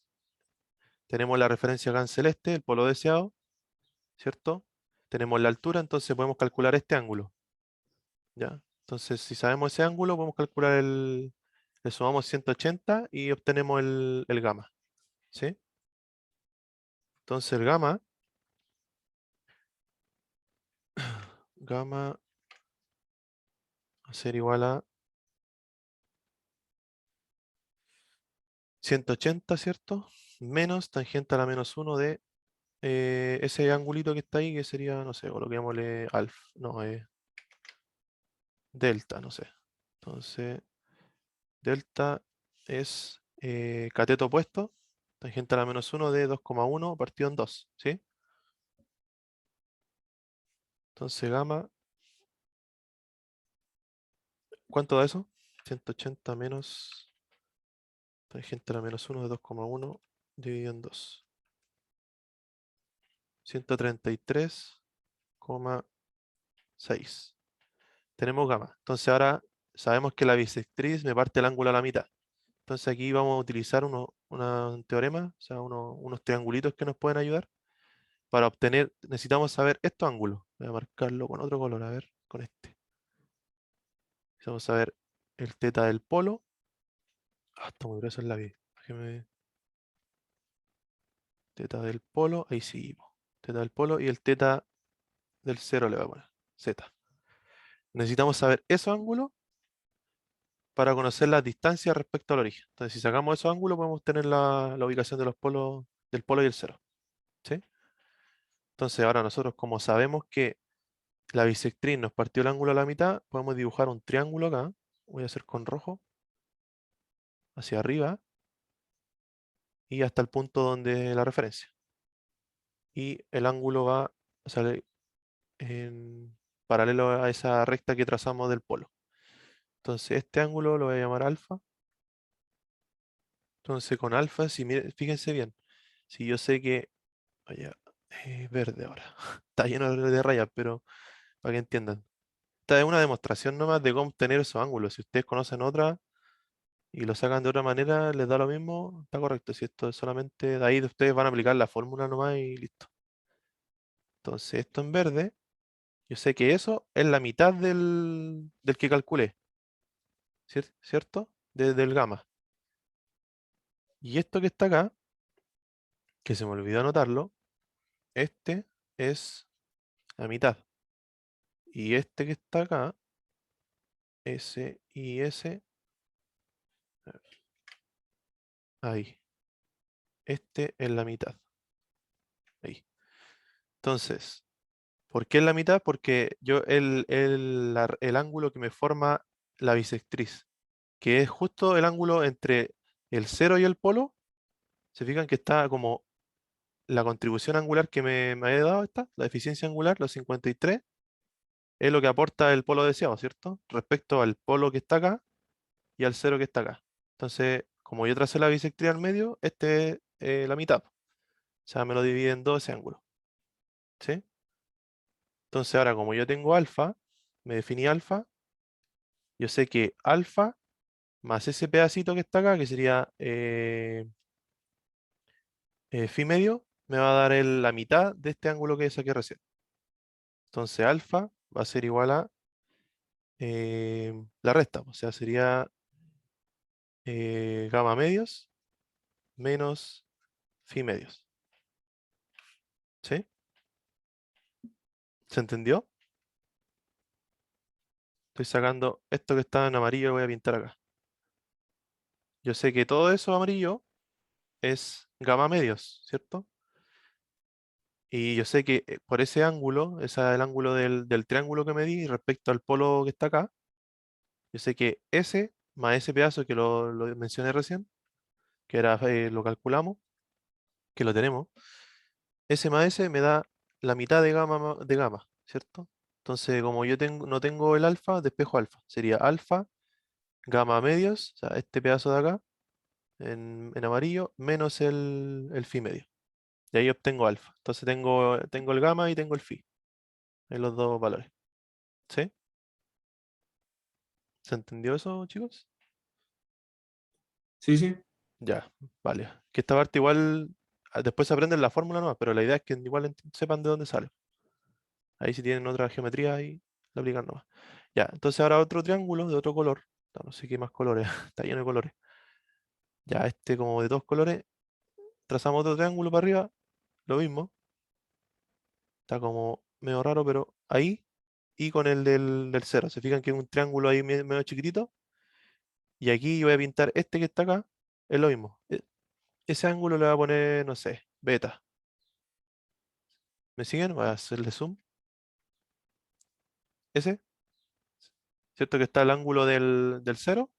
tenemos la referencia acá en celeste, el polo deseado, ¿cierto? Tenemos la altura, entonces podemos calcular este ángulo. ¿Ya? Entonces, si sabemos ese ángulo, podemos calcular le sumamos 180 y obtenemos el gamma. ¿Sí? Entonces el gamma va a ser igual a 180, ¿cierto? Menos tangente a la menos 1 de ese angulito que está ahí, que sería, no sé, coloquémosle alfa, no, delta, no sé. Entonces, delta es cateto opuesto, tangente a la menos 1 de 2,1 partido en 2, ¿sí? Entonces gamma, ¿cuánto da eso? 180 menos tangente a la menos 1 de 2,1 dividido en 2. 133,6. Tenemos gamma. Entonces ahora sabemos que la bisectriz me parte el ángulo a la mitad. Entonces aquí vamos a utilizar un teorema, o sea, unos triangulitos que nos pueden ayudar. Para obtener, necesitamos saber estos ángulos. Voy a marcarlo con otro color, a ver, con este. Necesitamos saber el teta del polo. Ah, está muy grueso el lápiz. Déjeme. Teta del polo, ahí sí. Teta del polo y el teta del cero le voy a poner. Z. Necesitamos saber esos ángulos para conocer las distancias respecto al origen. Entonces, si sacamos esos ángulos, podemos tener la ubicación de los polos, del polo y el cero. ¿Sí? Entonces, ahora nosotros, como sabemos que la bisectriz nos partió el ángulo a la mitad, podemos dibujar un triángulo acá. Voy a hacer con rojo, hacia arriba, y hasta el punto donde la referencia. Y el ángulo va a salir en paralelo a esa recta que trazamos del polo. Entonces, este ángulo lo voy a llamar alfa. Entonces, con alfa, si fíjense bien, si yo sé que vaya, verde ahora. Está lleno de rayas, pero para que entiendan. Esta es una demostración nomás de cómo obtener esos ángulos. Si ustedes conocen otra, y lo sacan de otra manera, les da lo mismo, está correcto. Si esto es solamente de ahí, ustedes van a aplicar la fórmula nomás y listo. Entonces, esto en verde, yo sé que eso es la mitad del que calculé, ¿cierto? Del gamma. Y esto que está acá, que se me olvidó anotarlo, este es la mitad. Y este que está acá, ese y ese, ahí. Este es la mitad. Ahí. Entonces, ¿por qué es la mitad? Porque yo el ángulo que me forma la bisectriz, que es justo el ángulo entre el cero y el polo, se fijan que está como la contribución angular que me había dado esta, la eficiencia angular, los 53, es lo que aporta el polo deseado, ¿cierto? Respecto al polo que está acá y al cero que está acá. Entonces, como yo tracé la bisectriz al medio, este es la mitad. O sea, me lo divide en dos ese ángulo. ¿Sí? Entonces ahora como yo tengo alfa, me definí alfa, yo sé que alfa más ese pedacito que está acá, que sería phi medio, me va a dar la mitad de este ángulo que saqué recién. Entonces alfa va a ser igual a la resta, o sea, sería gamma medios menos phi medios. ¿Sí? ¿Se entendió? Estoy sacando esto que está en amarillo, lo voy a pintar acá. Yo sé que todo eso amarillo es gamma medios, ¿cierto? Y yo sé que por ese ángulo, ese es el ángulo del triángulo que medí respecto al polo que está acá, yo sé que ese más ese pedazo que lo mencioné recién, que era, lo calculamos, que lo tenemos, ese más ese me da la mitad de gamma, de gamma, ¿cierto? Entonces, como yo no tengo el alfa, despejo alfa. Sería alfa, gamma medios, o sea, este pedazo de acá, en amarillo, menos el phi medio. Y ahí obtengo alfa. Entonces tengo el gamma y tengo el phi, en los dos valores. ¿Sí? ¿Se entendió eso, chicos? Sí, sí. Ya, vale. Que esta parte igual, después se aprenden la fórmula nomás, pero la idea es que igual sepan de dónde sale. Ahí si tienen otra geometría, ahí la aplican nomás. Ya, entonces ahora otro triángulo de otro color. No sé qué más colores, está lleno de colores. Ya, este como de dos colores, trazamos otro triángulo para arriba, lo mismo. Está como medio raro, pero ahí. Y con el del cero. Se fijan que es un triángulo ahí medio chiquitito. Y aquí yo voy a pintar este que está acá. Es lo mismo. Ese ángulo le voy a poner, no sé, beta. ¿Me siguen? Voy a hacerle zoom. Ese, ¿cierto? Que está el ángulo del cero.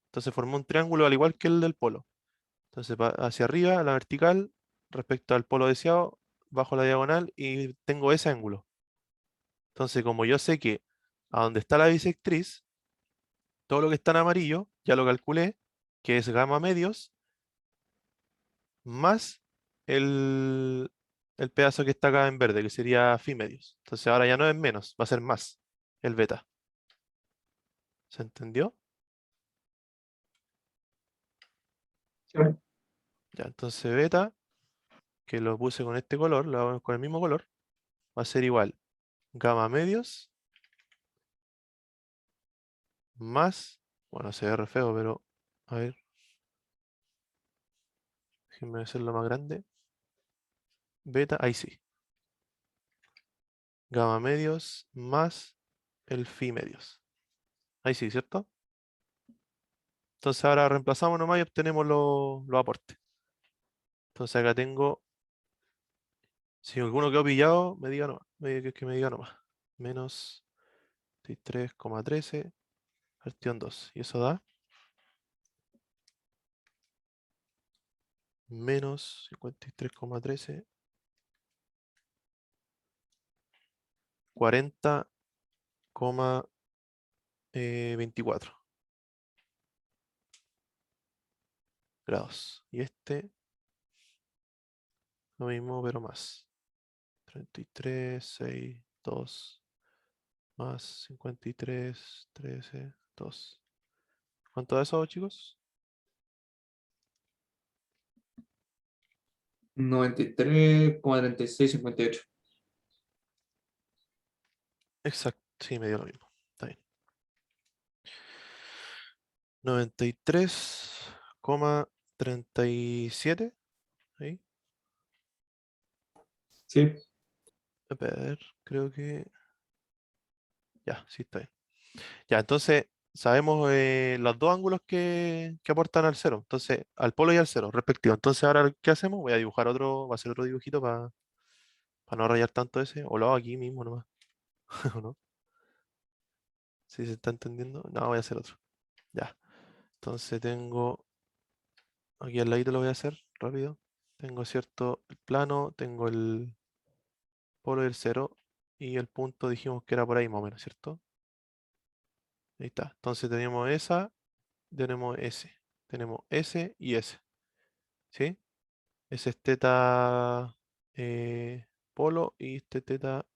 Entonces formó un triángulo al igual que el del polo. Entonces hacia arriba, la vertical, respecto al polo deseado, bajo la diagonal y tengo ese ángulo. Entonces, como yo sé que a donde está la bisectriz, todo lo que está en amarillo, ya lo calculé, que es gamma medios, más el, el pedazo que está acá en verde, que sería phi medios. Entonces ahora ya no es menos, va a ser más el beta. ¿Se entendió? Sí. Ya, entonces beta, que lo puse con este color, lo hago con el mismo color, va a ser igual gamma medios más, bueno, se ve re feo, pero a ver, déjenme hacerlo más grande. Beta, ahí sí. Gamma medios más el phi medios. Ahí sí, ¿cierto? Entonces ahora reemplazamos nomás y obtenemos los aportes. Entonces acá tengo, si alguno quedó pillado, me diga nomás, que me diga nomás. Menos 3,13 partido en 2. Y eso da menos 53,13, 40,24 grados. Y este, lo mismo, pero más. 33, 6, 2, más 53, 13, 2. ¿Cuánto da eso, chicos? 93,3658. Exacto, sí, me dio lo mismo. Está bien. 93,37. Ahí. Sí, A ver, creo que... Ya, sí está bien. Ya, entonces sabemos los dos ángulos que aportan al cero. Entonces, al polo y al cero, respectivo. Entonces, ahora, ¿qué hacemos? Voy a dibujar otro, va a ser otro dibujito para no rayar tanto ese. O lo hago aquí mismo nomás. ¿O no? ¿Sí se está entendiendo? No, voy a hacer otro. Ya. Entonces tengo... Aquí al ladito lo voy a hacer rápido. Tengo cierto el plano, tengo el polo y el cero. Y el punto dijimos que era por ahí más o menos, ¿cierto? Ahí está. Entonces tenemos esa, tenemos S. Tenemos S y S. ¿Sí? Ese es teta polo y este teta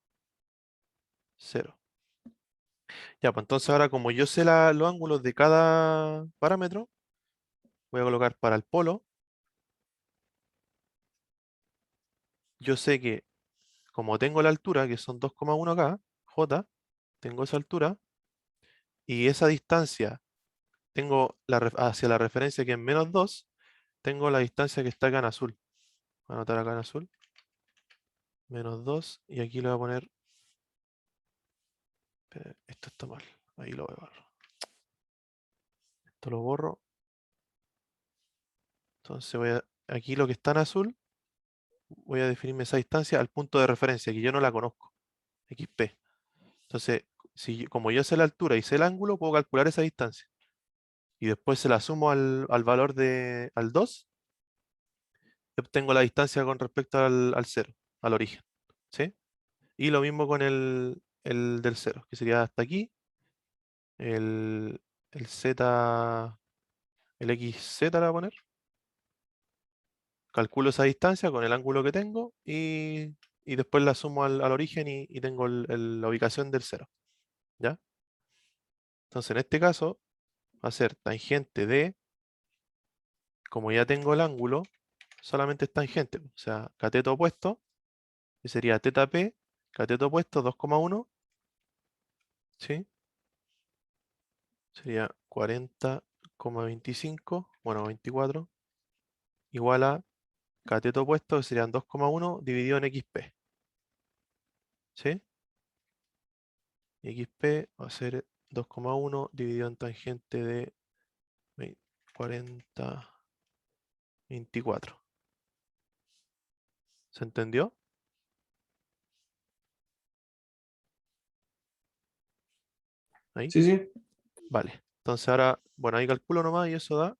cero. Ya, pues entonces ahora como yo sé los ángulos de cada parámetro, voy a colocar para el polo. Yo sé que como tengo la altura, que son 2,1 acá, J, tengo esa altura, y esa distancia tengo hacia la referencia que es -2, tengo la distancia que está acá en azul. Voy a anotar acá en azul, -2, y aquí le voy a poner, esto está mal, ahí lo voy a borrar. Esto lo borro. Entonces aquí lo que está en azul, voy a definirme esa distancia al punto de referencia, que yo no la conozco, XP. Entonces, como yo sé la altura y sé el ángulo, puedo calcular esa distancia. Y después se la sumo al valor al 2 y obtengo la distancia con respecto al 0, al origen. ¿Sí? Y lo mismo con el del 0, que sería hasta aquí. El, el Z, el XZ le voy a poner. Calculo esa distancia con el ángulo que tengo y después la sumo al origen y tengo la ubicación del 0. ¿Ya? Entonces en este caso va a ser tangente de, como ya tengo el ángulo, solamente es tangente. O sea, cateto opuesto, que sería teta P, cateto opuesto 2,1, ¿sí? Sería 40,25, bueno, 24, igual a cateto opuesto, que serían 2,1 dividido en XP. ¿Sí? Y XP va a ser 2,1 dividido en tangente de 40, 24. ¿Se entendió? Ahí. sí, sí. Vale. Entonces ahora, bueno, ahí calculo nomás y eso da.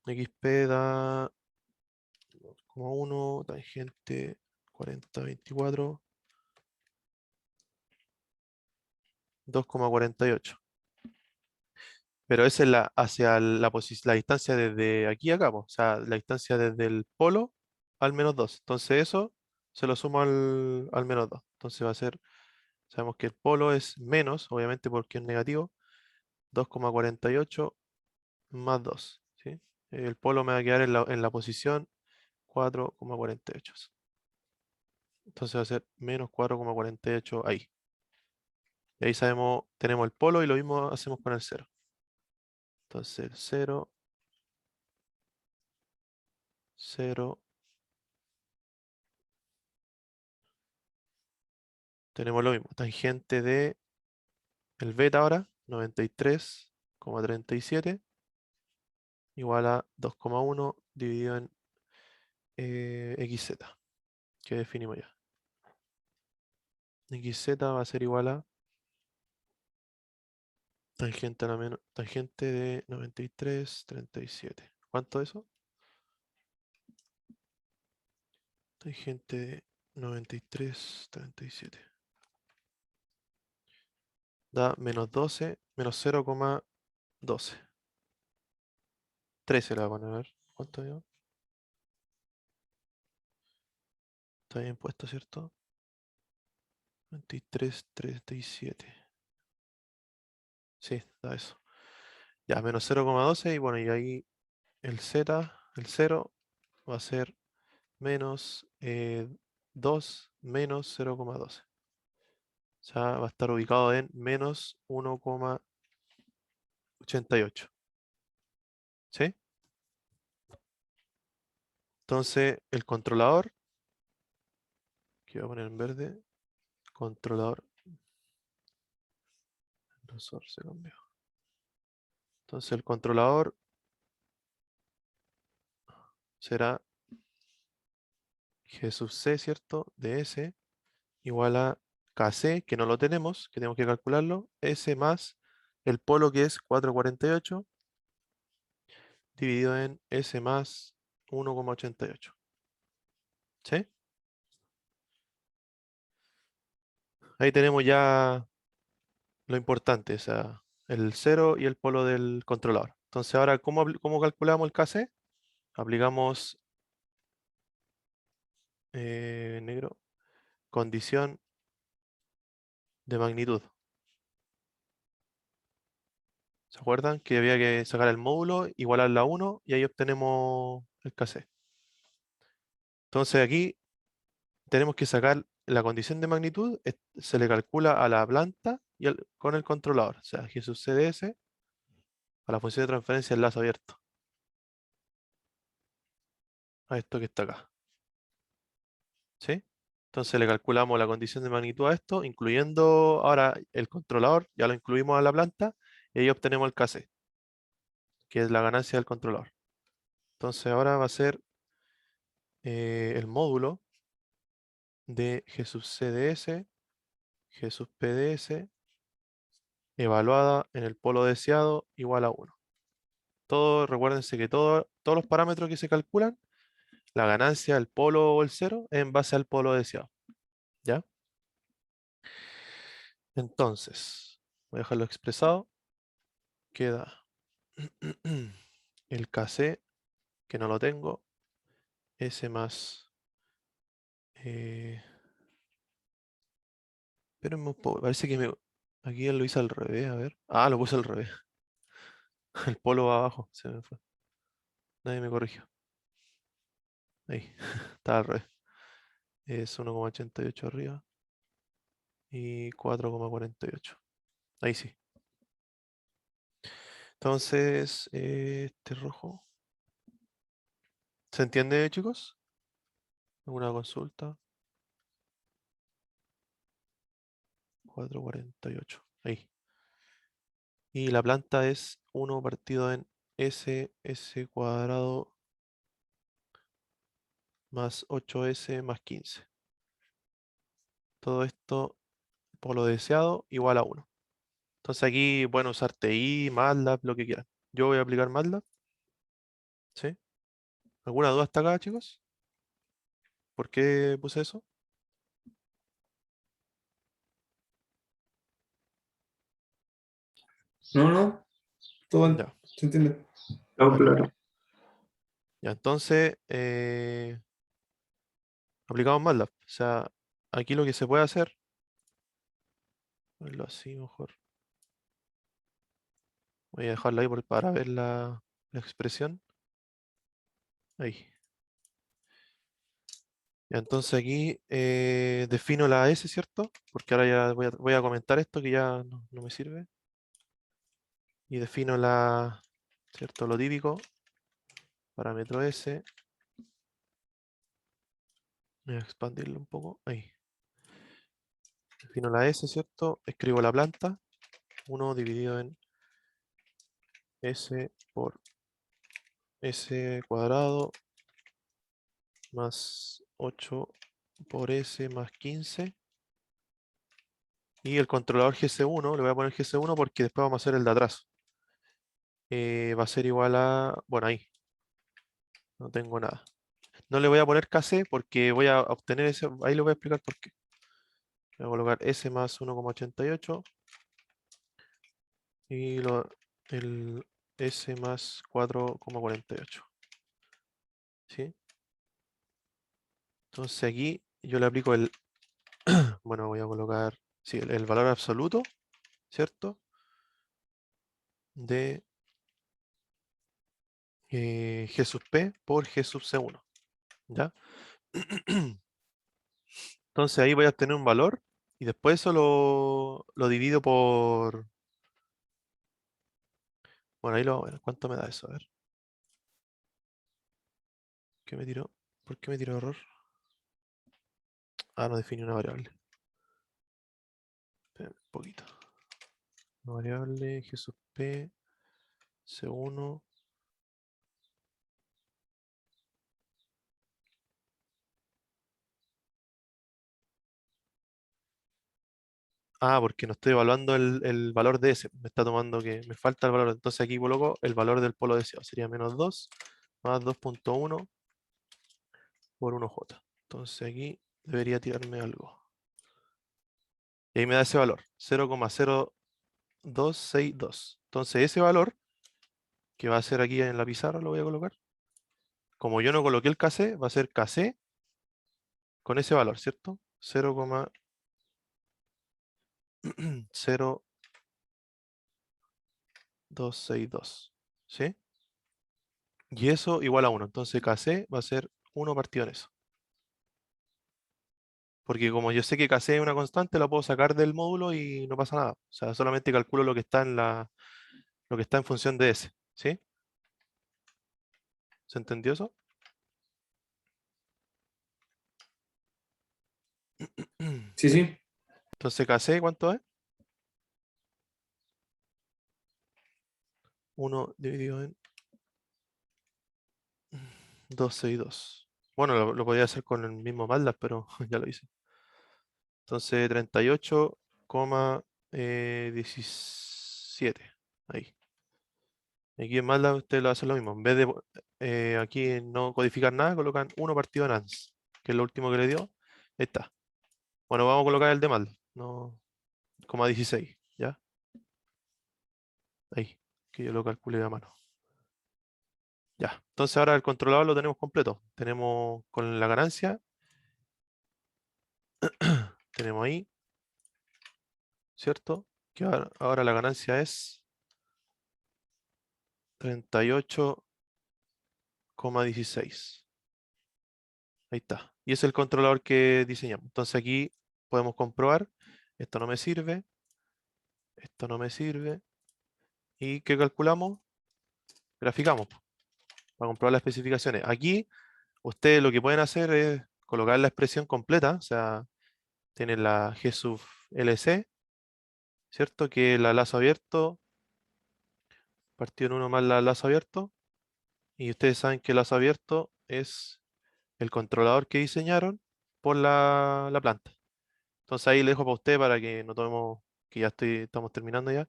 XP da 2,1 tangente 40, 24. 2,48. Pero esa es hacia la distancia desde aquí a acá, po, o sea, la distancia desde el polo al -2. Entonces eso se lo sumo al -2. Entonces va a ser, sabemos que el polo es menos, obviamente porque es negativo, 2,48 más 2. ¿Sí? El polo me va a quedar en la posición 4,48. Entonces va a ser menos 4,48 ahí. Y ahí sabemos, tenemos el polo y lo mismo hacemos con el 0. Entonces el 0, 0. Tenemos lo mismo, tangente de el beta ahora, 93,37, igual a 2,1 dividido en XZ, que definimos ya. XZ va a ser igual a tangente de 93,37. ¿Cuánto es eso? Tangente de 93,37. Da -12, menos 0,12. 13 la voy a poner, a ver. ¿Cuánto dio? Está bien puesto, ¿cierto? 93,37. Sí, da eso. Ya, menos 0,12 y bueno, y ahí el z, el 0, va a ser menos 2 menos 0,12. O sea, va a estar ubicado en menos 1,88. ¿Sí? Entonces, el controlador, que voy a poner en verde, controlador, grosor se cambió. Entonces, el controlador será G sub C, ¿cierto? De S igual a KC, que no lo tenemos, que tenemos que calcularlo, S más el polo que es 4,48 dividido en S más 1,88. ¿Sí? Ahí tenemos ya lo importante, o sea, el 0 y el polo del controlador. Entonces ahora, ¿cómo calculamos el KC? Aplicamos negro, condición de magnitud. ¿Se acuerdan? Que había que sacar el módulo, igualarla a 1 y ahí obtenemos el KC. Entonces aquí tenemos que sacar la condición de magnitud, se le calcula a la planta y con el controlador. O sea, G sub CDS a la función de transferencia del lazo abierto. A esto que está acá. ¿Sí? Entonces le calculamos la condición de magnitud a esto, incluyendo ahora el controlador, ya lo incluimos a la planta, y ahí obtenemos el KC, que es la ganancia del controlador. Entonces ahora va a ser el módulo de G sub CDS, G sub PDS, evaluada en el polo deseado igual a 1. Todo, recuérdense que todos los parámetros que se calculan, la ganancia, el polo o el cero, en base al polo deseado. ¿Ya? Entonces, voy a dejarlo expresado. Queda el KC, que no lo tengo, S más... pero parece que aquí lo hice al revés, a ver. Ah, lo puse al revés. El polo va abajo, se me fue. Nadie me corrigió. Ahí, está al revés. Es 1,88 arriba y 4,48. Ahí sí. Entonces, este rojo. ¿Se entiende, chicos? ¿Alguna consulta? 4,48. Ahí. Y la planta es 1 partido en S cuadrado más 8S más 15. Todo esto por lo deseado igual a 1. Entonces aquí pueden usar TI, MATLAB, lo que quieran. Yo voy a aplicar MATLAB. ¿Sí? ¿Alguna duda hasta acá, chicos? ¿Por qué puse eso? No, todo Ya, se entiende. No, vale. claro. Ya, entonces aplicamos MATLAB. O sea, aquí lo que se puede hacer, verlo así mejor. Voy a dejarlo ahí para ver la expresión. Ahí. Ya, entonces aquí defino la S, ¿cierto? Porque ahora ya voy a comentar esto que ya no me sirve. Y defino ¿cierto? Lo típico. Parámetro S. Voy a expandirlo un poco. Ahí. Defino la S, ¿cierto? Escribo la planta. 1 dividido en S por S cuadrado más 8 por S más 15. Y el controlador GC1, le voy a poner GC1 porque después vamos a hacer el de atrás. Va a ser igual a... Bueno, ahí. No tengo nada. No le voy a poner KC porque voy a obtener ese... Ahí le voy a explicar por qué. Voy a colocar S más 1,88 y el S más 4,48. ¿Sí? Entonces aquí yo le aplico el... Bueno, voy a colocar... Sí, el valor absoluto, ¿cierto? de G sub P por G sub C1. ¿Ya? Entonces ahí voy a obtener un valor y después eso lo divido por... Bueno, ahí lo vamos a ver. ¿Cuánto me da eso? A ver. ¿Qué me tiró? ¿Por qué me tiró error? Ah, no definí una variable. Espérame un poquito. Una variable G sub P C1. Ah, porque no estoy evaluando el valor de ese. Me está tomando que me falta el valor. Entonces aquí coloco el valor del polo deseado. Sería menos 2 más 2.1 por 1J. Entonces aquí debería tirarme algo. Y ahí me da ese valor, 0,0262. Entonces ese valor, que va a ser aquí en la pizarra, lo voy a colocar. Como yo no coloqué el KC, va a ser KC con ese valor, ¿cierto? 0,0262. ¿Sí? Y eso igual a 1. Entonces KC va a ser 1 partido en eso. Porque como yo sé que KC es una constante, la puedo sacar del módulo y no pasa nada. O sea, solamente calculo lo que está en lo que está en función de S. ¿Sí? ¿Se entendió eso? Sí, sí. Entonces KC, ¿cuánto es? 1 dividido en 262. Bueno, lo podía hacer con el mismo MATLAB, pero ya lo hice. Entonces 38,17. Ahí. Aquí en MATLAB ustedes lo hacen lo mismo. En vez de aquí en no codificar nada, colocan 1 partido en ANS, que es lo último que le dio. Ahí está. Bueno, vamos a colocar el de MATLAB. No, 16, ¿ya? Ahí, que yo lo calculé a mano. Ya, entonces ahora el controlador lo tenemos completo. Tenemos con la ganancia, tenemos ahí, ¿cierto? Que ahora la ganancia es 38,16. Ahí está. Y es el controlador que diseñamos. Entonces aquí podemos comprobar, esto no me sirve, esto no me sirve. ¿Y qué calculamos? Graficamos para comprobar las especificaciones. Aquí ustedes lo que pueden hacer es colocar la expresión completa, o sea, tienen la G sub LC, ¿cierto? Que la lazo abierto, partido en uno más la lazo abierto, y ustedes saben que el lazo abierto es el controlador que diseñaron por la planta. Entonces ahí le dejo para usted para que no tomemos, que ya estamos terminando ya.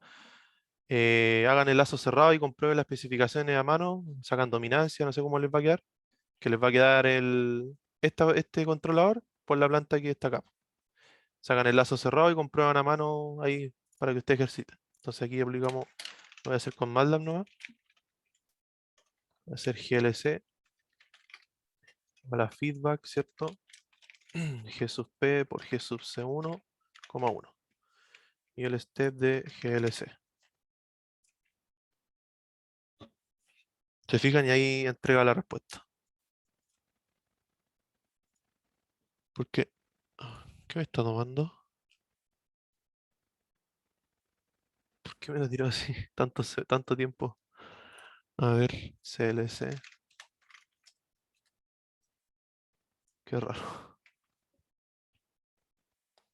Hagan el lazo cerrado y comprueben las especificaciones a mano, sacan dominancia, no sé cómo les va a quedar, que les va a quedar este controlador por la planta que está acá. Sacan el lazo cerrado y comprueban a mano ahí para que usted ejercite. Entonces aquí aplicamos, lo voy a hacer con MATLAB nomás. Voy a hacer GLC, la feedback, ¿cierto? G sub P por G sub C1, 1. Y el step de GLC. Se fijan y ahí entrega la respuesta. ¿Por qué? ¿Qué me está tomando? ¿Por qué me lo tiró así tanto tiempo? A ver, CLC. Qué raro.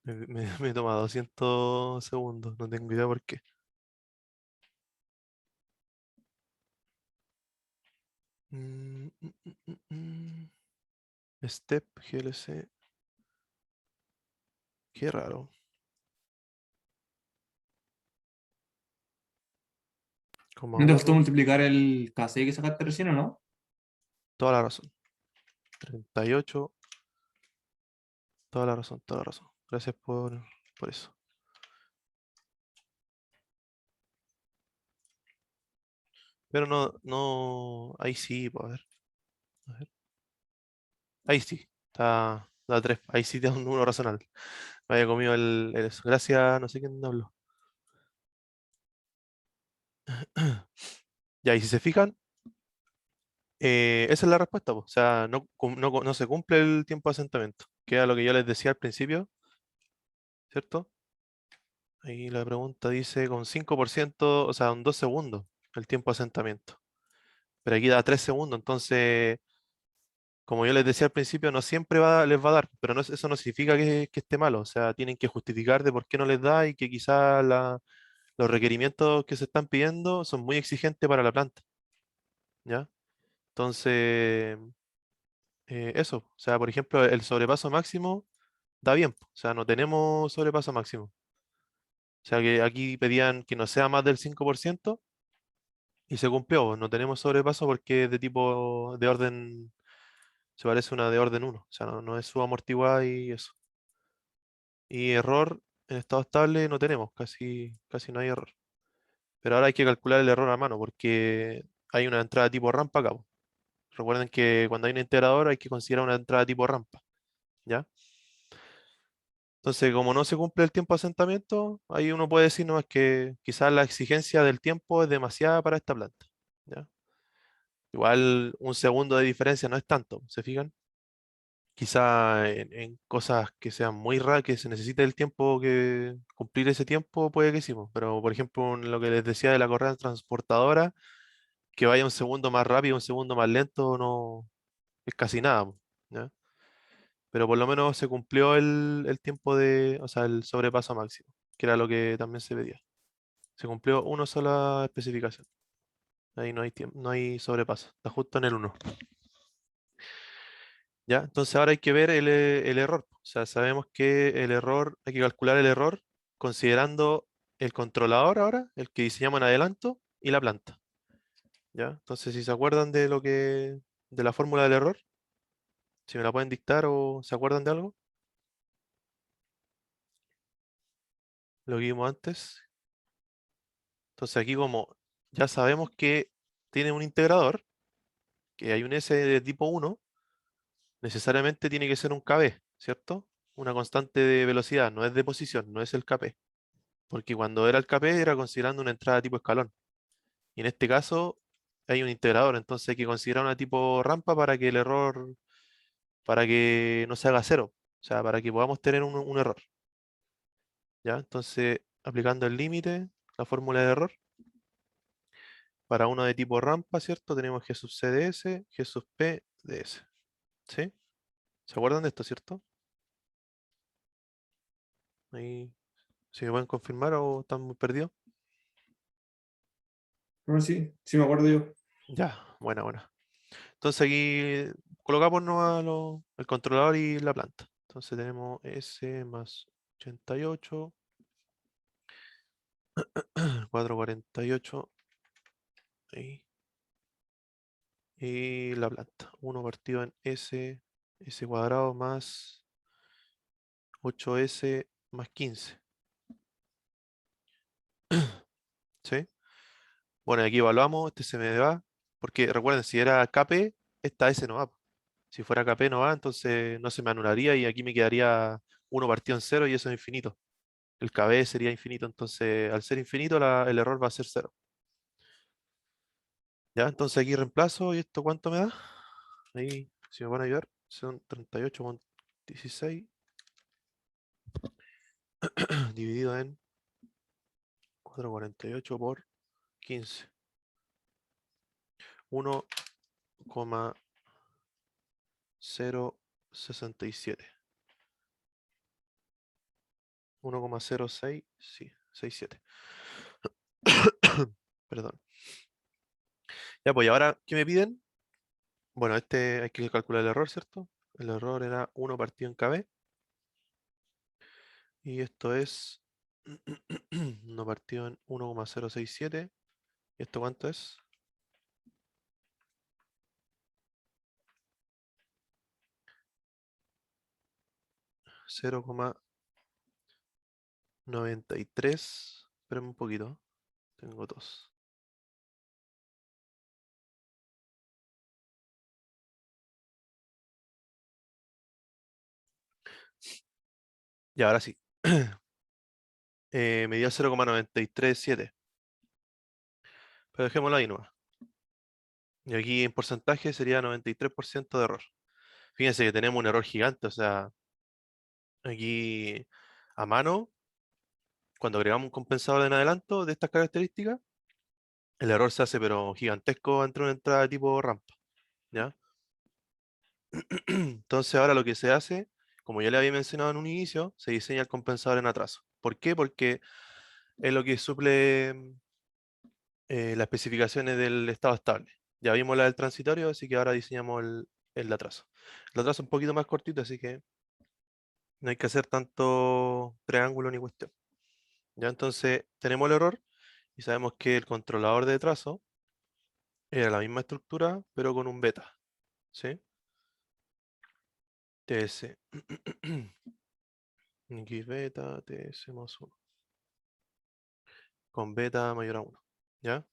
Me toma 200 segundos, no tengo idea por qué. Mm, mm, mm, mm, Step GLC. Qué raro. Como ¿No te faltó 1, multiplicar el KC que sacaste recién o no? toda la razón. 38, toda la razón, toda la razón. Gracias por eso. Pero ahí sí, pues, a ver. Ahí sí, da 3. Ahí sí te da un número razonable. Me había comido eso. Gracias, no sé quién habló. Ya, y si se fijan, esa es la respuesta, po. O sea, no se cumple el tiempo de asentamiento, que era lo que yo les decía al principio, ¿cierto? Ahí la pregunta dice con 5%, o sea, en 2 segundos el tiempo de asentamiento. Pero aquí da 3 segundos, entonces, como yo les decía al principio, no siempre les va a dar, pero eso no significa que esté malo. O sea, tienen que justificar de por qué no les da y que quizás los requerimientos que se están pidiendo son muy exigentes para la planta, ¿ya? Entonces, eso. O sea, por ejemplo, el sobrepaso máximo da bien, po. O sea, no tenemos sobrepaso máximo. O sea, que aquí pedían que no sea más del 5%. Y se cumplió, no tenemos sobrepaso porque es de tipo de orden, se parece una de orden uno, o sea, no es subamortiguada y eso. Y error en estado estable no tenemos, casi no hay error. Pero ahora hay que calcular el error a mano porque hay una entrada tipo rampa acá, po. Recuerden que cuando hay un integrador hay que considerar una entrada tipo rampa, ¿ya? Entonces, como no se cumple el tiempo de asentamiento, ahí uno puede decir nomás que quizás la exigencia del tiempo es demasiada para esta planta, ¿ya? Igual un segundo de diferencia no es tanto, ¿se fijan? Quizá en cosas que sean muy raras, que se necesite el tiempo que cumplir ese tiempo, puede que sí, po. Pero por ejemplo, en lo que les decía de la correa transportadora, que vaya un segundo más rápido, un segundo más lento, no es casi nada, po, ¿ya? Pero por lo menos se cumplió el tiempo o sea, el sobrepaso máximo, que era lo que también se pedía. Se cumplió una sola especificación. Ahí no hay tiempo, no hay sobrepaso, está justo en el uno. ¿Ya? Entonces ahora hay que ver el error. O sea, sabemos que el error, hay que calcular el error considerando el controlador ahora, el que diseñamos en adelanto, y la planta. ¿Ya? Entonces, si se acuerdan de la fórmula del error, si me la pueden dictar o se acuerdan de algo, lo que vimos antes. Entonces aquí como ya sabemos que tiene un integrador, que hay un S de tipo 1, necesariamente tiene que ser un KB, ¿cierto? Una constante de velocidad, no es de posición, no es el KP. Porque cuando era el KP era considerando una entrada tipo escalón. Y en este caso hay un integrador, entonces hay que considerar una tipo rampa para que el error, para que no se haga cero. O sea, para que podamos tener un error. ¿Ya? Entonces, aplicando el límite, la fórmula de error, para uno de tipo rampa, ¿cierto? Tenemos G sub C de S, G sub P de S. ¿Sí? ¿Se acuerdan de esto, cierto? Ahí, si me pueden confirmar o están muy perdidos. Ahora sí, sí me acuerdo yo. Ya, buena. Entonces aquí colocamos nomás el controlador y la planta. Entonces tenemos S más 88, 448 ahí, y la planta. 1 partido en S cuadrado más 8S más 15. ¿Sí? Bueno, aquí evaluamos, este se me va, porque recuerden, si era KP, esta S no va, po. Si fuera KP no va, entonces no se me anularía y aquí me quedaría 1 partido en 0 y eso es infinito. El KB sería infinito, entonces al ser infinito el error va a ser 0. Ya, entonces aquí reemplazo y esto ¿cuánto me da? Ahí, si me van a ayudar, son 38,16 dividido en 448 por 15. 1,067. 1,06, sí, 67. Perdón. Ya, pues, ¿y ahora qué me piden? Bueno, este hay que calcular el error, ¿cierto? El error era 1 partido en KB. Y esto es 1 partido en 1,067. ¿Y esto cuánto es? 0,93. Espérame un poquito. Tengo dos. Y ahora sí. Me dio 0,937. Pero dejémoslo ahí nomás. Y aquí en porcentaje sería 93% de error. Fíjense que tenemos un error gigante, o sea, aquí a mano, cuando agregamos un compensador en adelanto de estas características, el error se hace pero gigantesco entre una entrada de tipo rampa, ¿ya? Entonces ahora lo que se hace, como ya le había mencionado en un inicio, se diseña el compensador en atraso. ¿Por qué? Porque es lo que suple las especificaciones del estado estable. Ya vimos la del transitorio, así que ahora diseñamos el de atraso. El atraso es un poquito más cortito, así que no hay que hacer tanto preámbulo ni cuestión. Ya entonces tenemos el error y sabemos que el controlador de trazo era la misma estructura, pero con un beta. ¿Sí? TS. X beta, TS más 1. Con beta mayor a 1. ¿Ya?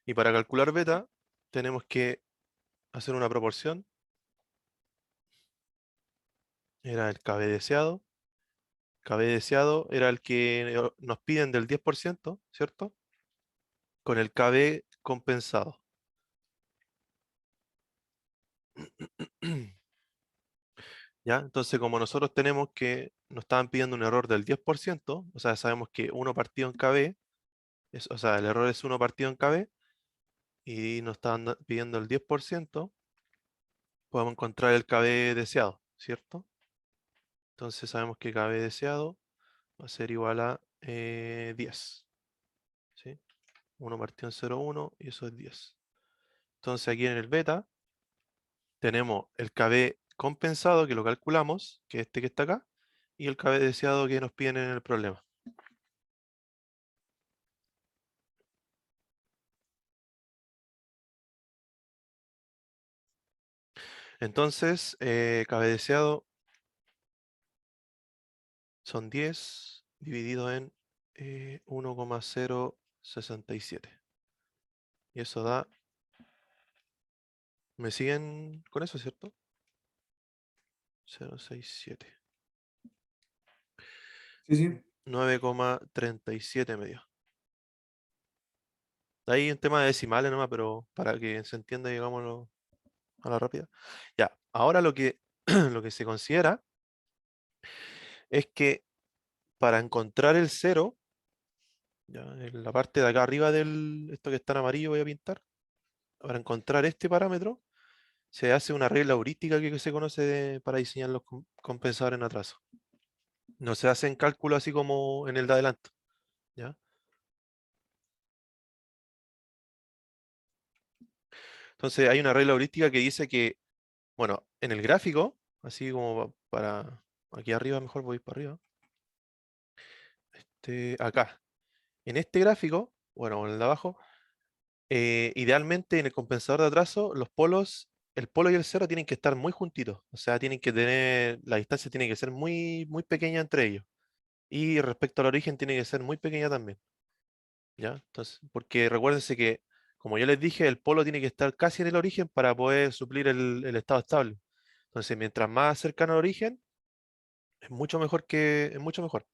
Y para calcular beta, tenemos que hacer una proporción. Era el KB deseado. KB deseado era el que nos piden del 10%, ¿cierto? Con el KB compensado. ¿Ya? Entonces, como nosotros tenemos que nos estaban pidiendo un error del 10%, o sea, sabemos que 1 partido en KB, o sea, el error es 1 partido en KB, y nos estaban pidiendo el 10%, podemos encontrar el KB deseado, ¿cierto? Entonces sabemos que KB deseado va a ser igual a 10. ¿Sí? 1 partido en 0,1 y eso es 10. Entonces aquí en el beta tenemos el KB compensado que lo calculamos, que es este que está acá, y el KB deseado que nos piden en el problema. Entonces, KB deseado son 10 dividido en 1,067. Y eso da... ¿Me siguen con eso, cierto? 0,67. Sí, sí. 9,37 me dio. Ahí un tema de decimales nomás, pero para que se entienda, digámoslo a la rápida. Ya, ahora lo que, lo que se considera es que para encontrar el 0, ya, en la parte de acá arriba del, esto que está en amarillo voy a pintar, para encontrar este parámetro, se hace una regla heurística que se conoce para diseñar los compensadores en atraso. No se hacen cálculos así como en el de adelanto, ¿ya? Entonces hay una regla heurística que dice que, bueno, en el gráfico, así como para, aquí arriba mejor voy para arriba, acá, en este gráfico, bueno, en el de abajo, idealmente en el compensador de atraso, los polos, el polo y el cero tienen que estar muy juntitos, o sea, tienen que tener, la distancia tiene que ser muy, muy pequeña entre ellos. Y respecto al origen tiene que ser muy pequeña también, ¿ya? Entonces, porque recuérdense que, como yo les dije, el polo tiene que estar casi en el origen para poder suplir el estado estable. Entonces, mientras más cercano al origen, es mucho mejor es mucho mejor.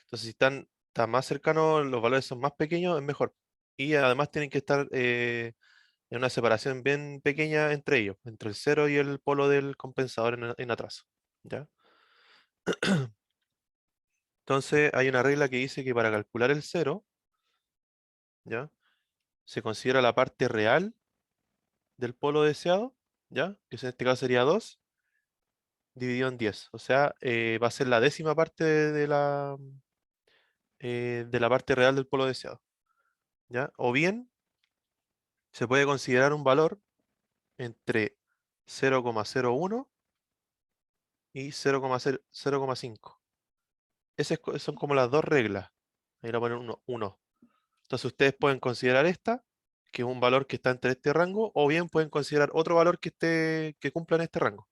Entonces, si están más cercanos, los valores son más pequeños, es mejor. Y además tienen que estar en una separación bien pequeña entre ellos, entre el cero y el polo del compensador en atraso, ¿ya? Entonces, hay una regla que dice que para calcular el cero, ¿ya? Se considera la parte real del polo deseado, ¿ya? Que en este caso sería 2 dividido en 10. O sea, va a ser la décima parte de la parte real del polo deseado, ¿ya? O bien se puede considerar un valor entre 0,01 y 0,5. Son como las dos reglas. Ahí la ponen 1. Entonces ustedes pueden considerar esta, que es un valor que está entre este rango, o bien pueden considerar otro valor que cumpla en este rango.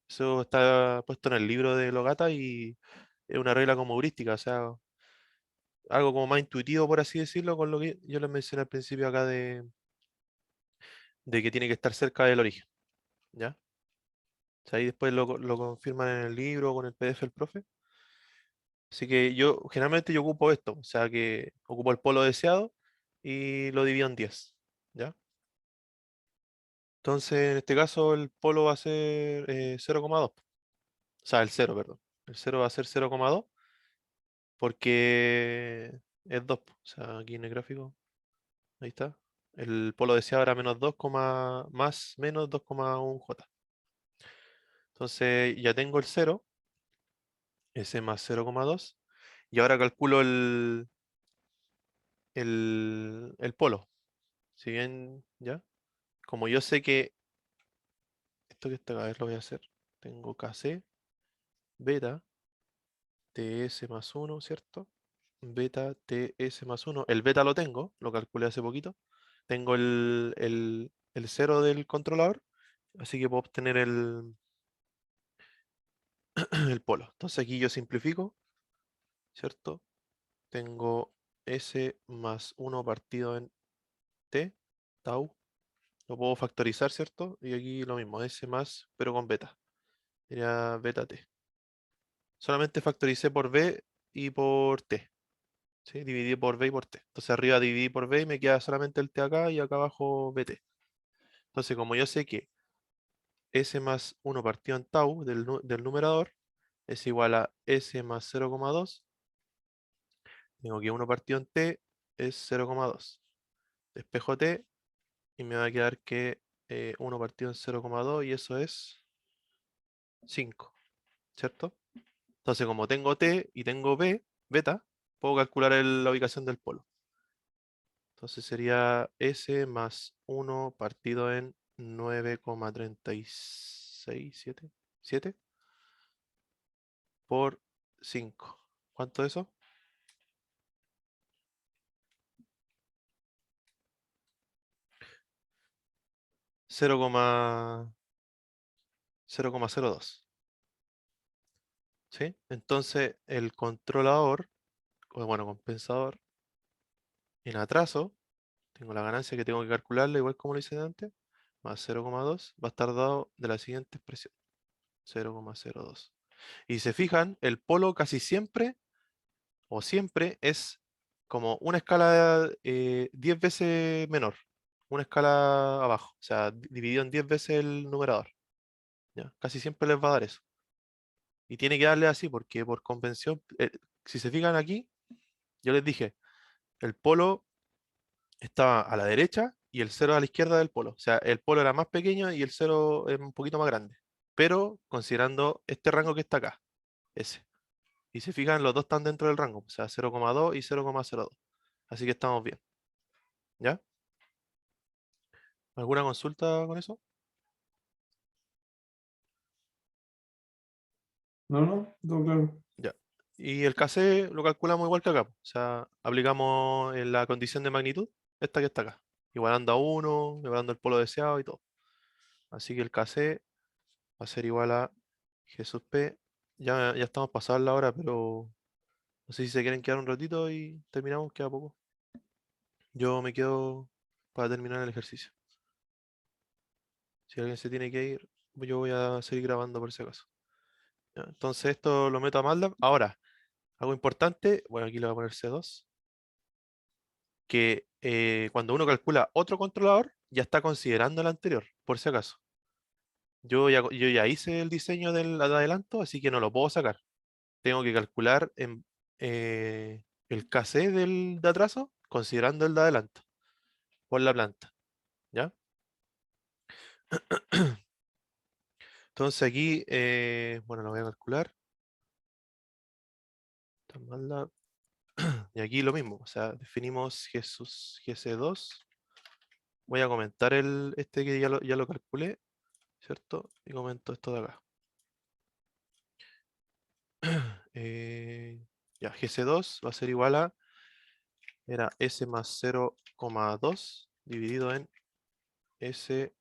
Eso está puesto en el libro de Logata y es una regla como heurística, o sea, algo como más intuitivo, por así decirlo, con lo que yo les mencioné al principio acá de que tiene que estar cerca del origen, ¿ya? O sea, ahí después lo confirman en el libro o con el PDF del profe. Así que generalmente yo ocupo esto, o sea que ocupo el polo deseado y lo divido en 10. ¿ya? Entonces, en este caso, el polo va a ser 0,2. O sea, el 0, perdón. El 0 va a ser 0,2 porque es 2. O sea, aquí en el gráfico, ahí está. El polo deseado era menos 2, más menos 2,1 J. Entonces, ya tengo el 0, ese más 0,2. Y ahora calculo el polo. Si bien, ¿ya? Como yo sé que esto que está acá, a ver, lo voy a hacer. Tengo KC, beta, TS más 1, ¿cierto? Beta TS más 1. El beta lo tengo, lo calculé hace poquito. Tengo el 0 del controlador, así que puedo obtener el polo. Entonces aquí yo simplifico, ¿cierto? Tengo S más 1 partido en T, tau. Lo puedo factorizar, ¿cierto? Y aquí lo mismo, S más, pero con beta. Sería beta T. Solamente factoricé por B y por T. ¿Sí? Dividí por B y por T. Entonces arriba dividí por B y me queda solamente el T acá y acá abajo BT. Entonces como yo sé que S más 1 partido en tau del numerador es igual a S más 0,2, tengo que 1 partido en T es 0,2. Despejo T y me va a quedar que 1 partido en 0,2 y eso es 5, ¿cierto? Entonces como tengo T y tengo B, beta, puedo calcular la ubicación del polo. Entonces sería S más 1 partido en 9,367 por 5. ¿Cuánto es eso? 0,02. ¿Sí? Entonces el controlador, o bueno, compensador, en atraso, tengo la ganancia que tengo que calcularla igual como lo hice antes, más 0,2, va a estar dado de la siguiente expresión, 0,02. Y si se fijan, el polo casi siempre, o siempre, es como una escala 10 veces menor, una escala abajo, o sea, dividido en 10 veces el numerador. ¿Ya? Casi siempre les va a dar eso. Y tiene que darle así porque por convención, si se fijan aquí, yo les dije, el polo estaba a la derecha y el cero a la izquierda del polo. O sea, el polo era más pequeño y el cero es un poquito más grande. Pero considerando este rango que está acá, ese. Y se fijan, los dos están dentro del rango, o sea, 0,2 y 0,02. Así que estamos bien. ¿Ya? ¿Alguna consulta con eso? No, todo claro. Ya. Y el KC lo calculamos igual que acá. O sea, aplicamos en la condición de magnitud, esta que está acá. Igualando a 1, igualando el polo deseado y todo. Así que el KC va a ser igual a G sub P. Ya estamos pasados la hora, pero no sé si se quieren quedar un ratito y terminamos, queda poco. Yo me quedo para terminar el ejercicio. Si alguien se tiene que ir, yo voy a seguir grabando por si acaso. Ya, entonces esto lo meto a MATLAB. Ahora, algo importante, bueno, aquí le voy a poner C2, que cuando uno calcula otro controlador, ya está considerando el anterior, por si acaso. Yo ya hice el diseño del adelanto, así que no lo puedo sacar. Tengo que calcular el KC de atraso, considerando el de adelanto, por la planta. ¿Ya? Entonces aquí, bueno, lo voy a calcular. Está mal y aquí lo mismo, o sea, definimos GC2. Voy a comentar este que ya lo calculé, ¿cierto? Y comento esto de acá. Ya, GC2 va a ser igual a, era S más 0,2 dividido en S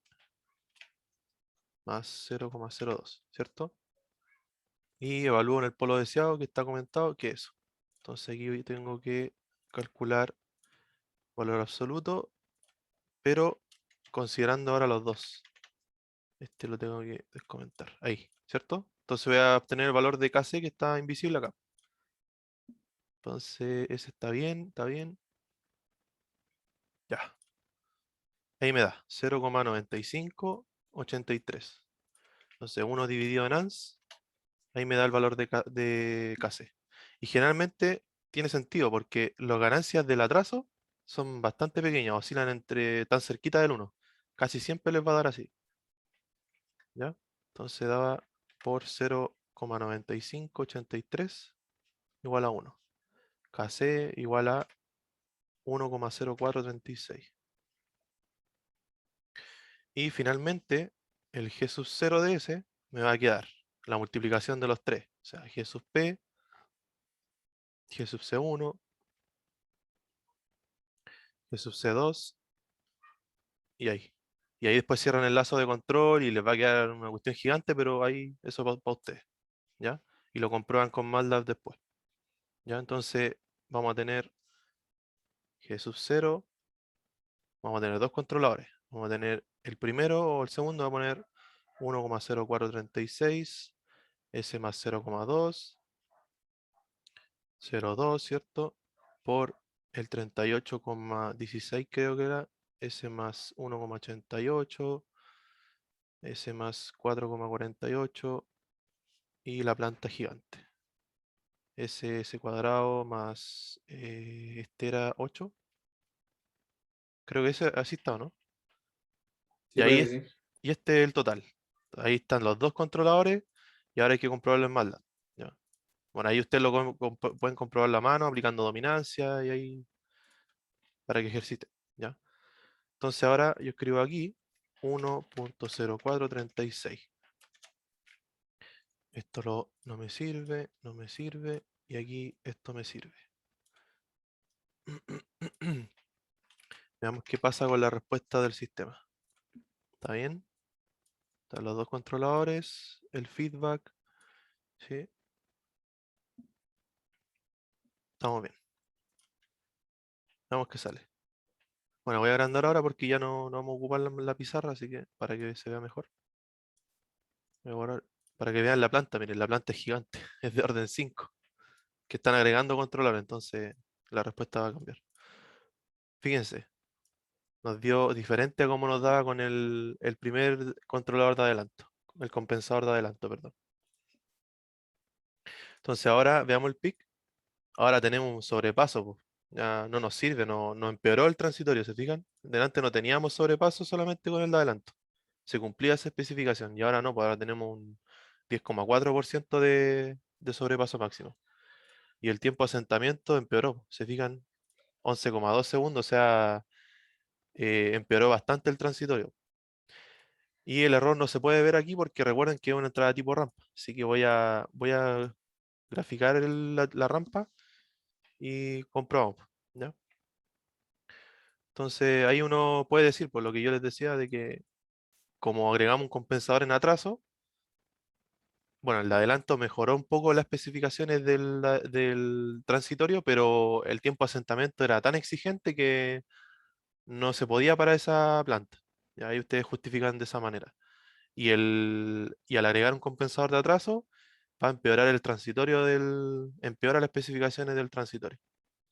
más 0,02, ¿cierto? Y evalúo en el polo deseado que está comentado que es eso. Entonces aquí tengo que calcular valor absoluto, pero considerando ahora los dos. Este lo tengo que descomentar. Ahí, ¿cierto? Entonces voy a obtener el valor de KC que está invisible acá. Entonces ese está bien, está bien. Ya. Ahí me da 0,9583. Entonces 1 dividido en ANS, ahí me da el valor de KC. Y generalmente tiene sentido porque las ganancias del atraso son bastante pequeñas, oscilan entre tan cerquita del 1. Casi siempre les va a dar así. ¿Ya? Entonces daba por 0,9583 igual a 1. KC igual a 1,0436. Y finalmente, el G sub 0 de ese me va a quedar la multiplicación de los tres. O sea, G sub P, G sub C1, G sub C2 y ahí. Y ahí después cierran el lazo de control y les va a quedar una cuestión gigante, pero ahí eso para ustedes. ¿Ya? Y lo comprueban con MATLAB después. ¿Ya? Entonces vamos a tener G sub 0, vamos a tener dos controladores. Vamos a tener el primero o el segundo, va a poner 1,0436, S más 0,2, 0,2, ¿cierto? Por el 38,16 creo que era, S más 1,88, S más 4,48 y la planta gigante. S cuadrado más este era 8. Creo que ese así está, ¿no? Sí, Y ahí parece que sí. y este es el total. Ahí están los dos controladores y ahora hay que comprobarlo en MATLAB. ¿Ya? Bueno, ahí ustedes pueden comprobar la mano aplicando dominancia y ahí para que ejercite. ¿Ya? Entonces ahora yo escribo aquí 1,0436. Esto no me sirve, no me sirve y aquí esto me sirve. Veamos qué pasa con la respuesta del sistema. ¿Está bien? Están los dos controladores, el feedback. ¿Sí? Estamos bien. Veamos qué sale. Bueno, voy a agrandar ahora porque ya no vamos a ocupar la pizarra, así que para que se vea mejor. Voy a borrar- para que vean la planta, miren, la planta es gigante, es de orden 5, que están agregando controladores, entonces la respuesta va a cambiar. Fíjense, nos dio diferente a como nos daba con el primer controlador de adelanto, el compensador de adelanto, perdón. Entonces ahora veamos el pic. Ahora tenemos un sobrepaso, po. Ya no nos sirve, nos empeoró el transitorio, ¿se fijan? Delante no teníamos sobrepaso solamente con el de adelanto. Se cumplía esa especificación y ahora no, pues ahora tenemos un 10,4% de sobrepaso máximo. Y el tiempo de asentamiento empeoró, ¿se fijan? 11,2 segundos, o sea, empeoró bastante el transitorio. Y el error no se puede ver aquí porque recuerden que es una entrada tipo rampa. Así que voy a graficar la rampa y comprobamos, ¿ya? Entonces ahí uno puede decir, por lo que yo les decía, de que como agregamos un compensador en atraso, bueno, el de adelanto mejoró un poco las especificaciones del transitorio, pero el tiempo de asentamiento era tan exigente que no se podía para esa planta. Y ahí ustedes justifican de esa manera. Y al agregar un compensador de atraso, va a empeorar el transitorio empeora las especificaciones del transitorio.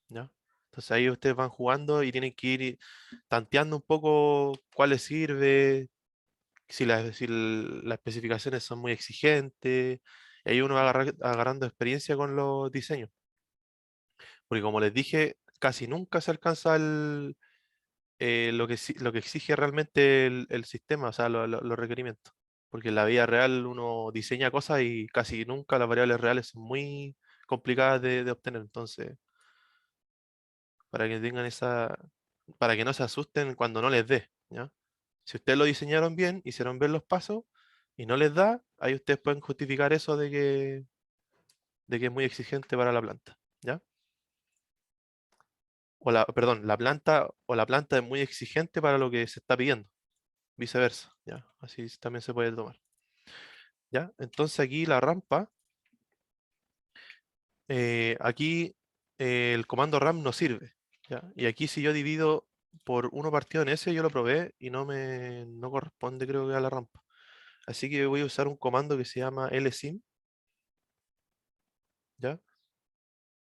¿Ya? Entonces ahí ustedes van jugando y tienen que ir tanteando un poco cuál les sirve, si las especificaciones son muy exigentes. Y ahí uno va agarrando experiencia con los diseños. Porque como les dije, casi nunca se alcanza lo que exige realmente el sistema, o sea, los requerimientos. Porque en la vida real uno diseña cosas y casi nunca las variables reales son muy complicadas de obtener. Entonces, para que tengan para que no se asusten cuando no les dé, ¿ya? Si ustedes lo diseñaron bien, hicieron bien los pasos y no les da, ahí ustedes pueden justificar eso de que es muy exigente para la planta, ¿ya? Perdón, la planta es muy exigente para lo que se está pidiendo, viceversa, ¿ya? Así también se puede tomar, ¿ya? Entonces aquí la rampa, aquí el comando RAM no sirve, ¿ya? Y aquí si yo divido por 1 partido en S, yo lo probé y no corresponde creo que a la rampa. Así que voy a usar un comando que se llama lsim, ¿ya?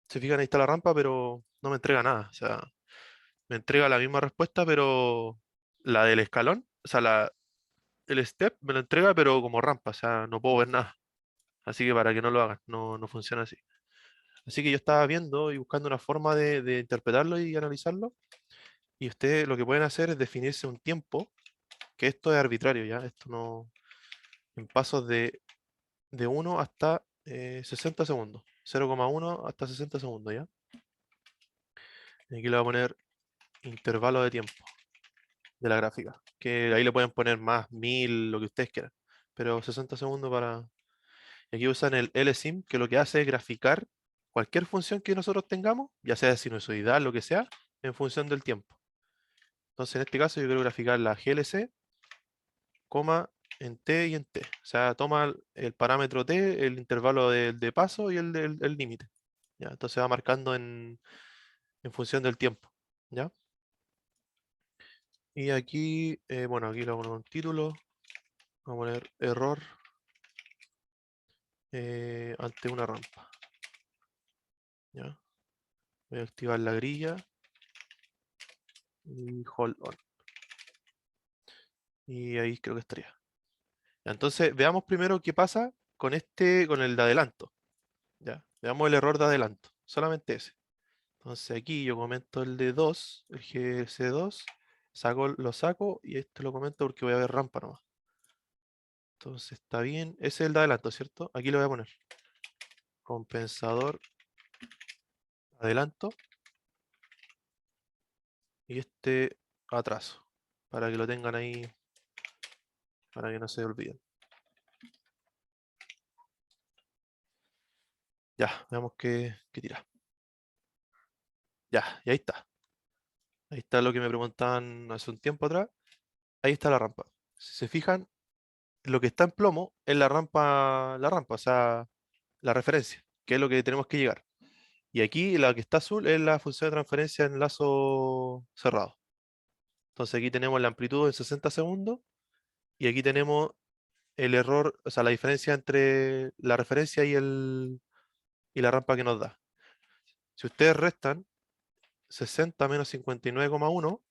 Se fijan, ahí está la rampa, pero no me entrega nada. O sea, me entrega la misma respuesta, pero la del escalón, o sea, el step me lo entrega, pero como rampa, o sea, no puedo ver nada. Así que para que no lo hagan, no funciona así. Así que yo estaba viendo y buscando una forma de interpretarlo y analizarlo. Y ustedes lo que pueden hacer es definirse un tiempo, que esto es arbitrario, ¿ya? Esto no, en pasos de 1 hasta 60 segundos. 0,1 hasta 60 segundos, ¿ya? Y aquí le voy a poner intervalo de tiempo de la gráfica. Que ahí le pueden poner más, 1000, lo que ustedes quieran. Pero 60 segundos para... Y aquí usan el LSIM, que lo que hace es graficar cualquier función que nosotros tengamos, ya sea sinusoidal, lo que sea, en función del tiempo. Entonces, en este caso, yo quiero graficar la GLC, coma, en t y en t. O sea, toma el parámetro t, el intervalo de paso y el límite. ¿Ya? Entonces va marcando en función del tiempo. ¿Ya? Y aquí, bueno, aquí le voy a poner un título. Voy a poner error ante una rampa. ¿Ya? Voy a activar la grilla y hold on. Y ahí creo que estaría. Entonces, veamos primero qué pasa con con el de adelanto. ¿Ya? Veamos el error de adelanto. Solamente ese. Entonces aquí yo comento el de 2, el GC2, lo saco y esto lo comento porque voy a ver rampa nomás. Entonces está bien, ese es el de adelanto, ¿cierto? Aquí lo voy a poner. Compensador adelanto y este atraso, para que lo tengan ahí, para que no se olviden. Ya, veamos qué tira. Ya, y ahí está. Ahí está lo que me preguntaban hace un tiempo atrás. Ahí está la rampa. Si se fijan, lo que está en plomo es la rampa, o sea, la referencia, que es lo que tenemos que llegar. Y aquí la que está azul es la función de transferencia en lazo cerrado. Entonces aquí tenemos la amplitud en 60 segundos y aquí tenemos el error, o sea, la diferencia entre la referencia y la rampa que nos da. Si ustedes restan 60 menos 59,1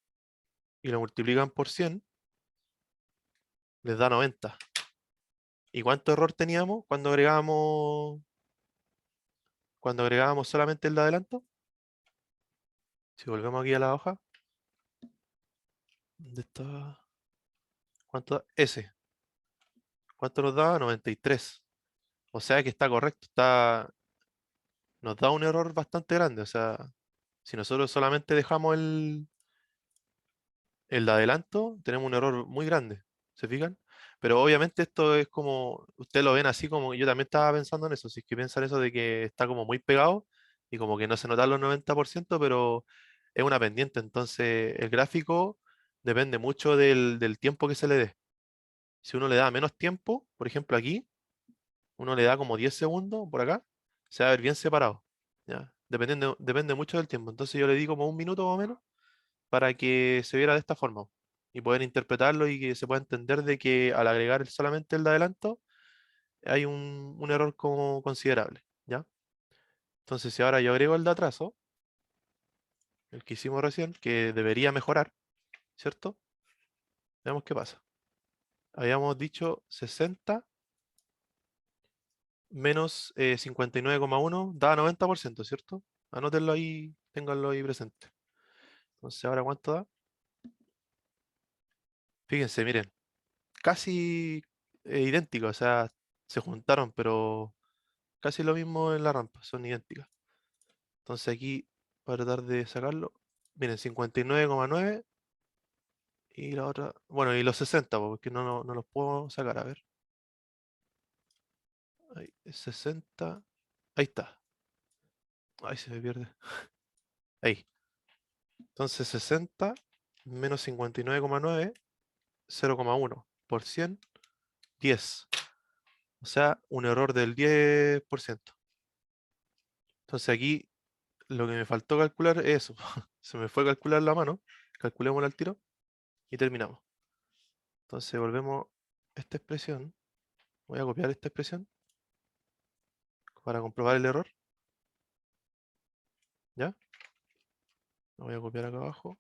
y lo multiplican por 100, les da 90. ¿Y cuánto error teníamos cuando agregábamos solamente el de adelanto? Si volvemos aquí a la hoja, ¿dónde está? ¿Cuánto da? S. ¿Cuánto nos da? 93. O sea que está correcto, nos da un error bastante grande. O sea, si nosotros solamente dejamos el de adelanto, tenemos un error muy grande. ¿Se fijan? Pero obviamente esto es como, ustedes lo ven así como, yo también estaba pensando en eso, si es que piensan eso de que está como muy pegado y como que no se nota los 90%, pero es una pendiente. Entonces el gráfico depende mucho del tiempo que se le dé. Si uno le da menos tiempo, por ejemplo aquí, uno le da como 10 segundos por acá, se va a ver bien separado. ¿Ya? Depende mucho del tiempo. Entonces yo le di como un minuto más o menos para que se viera de esta forma y poder interpretarlo y que se pueda entender de que al agregar solamente el de adelanto hay un error como considerable. ¿Ya? Entonces si ahora yo agrego el de atraso, el que hicimos recién, que debería mejorar, ¿cierto? Veamos qué pasa. Habíamos dicho 60 menos 59,1 da 90%, ¿cierto? Anótenlo ahí, ténganlo ahí presente. Entonces, ¿ahora cuánto da? Fíjense, miren, casi idéntico, o sea, se juntaron, pero casi lo mismo en la rampa, son idénticas. Entonces aquí, para tratar de sacarlo, miren, 59,9 y la otra, bueno, y los 60, porque no los puedo sacar, a ver. Ahí, 60, ahí está. Ahí se me pierde. Ahí. Entonces 60 menos 59,9, 0,1 por 100, 10. O sea, un error del 10%. Entonces aquí lo que me faltó calcular es eso. Se me fue a calcular la mano. Calculémoslo al tiro y terminamos. Entonces volvemos a esta expresión. Voy a copiar esta expresión para comprobar el error. ¿Ya? Lo voy a copiar acá abajo.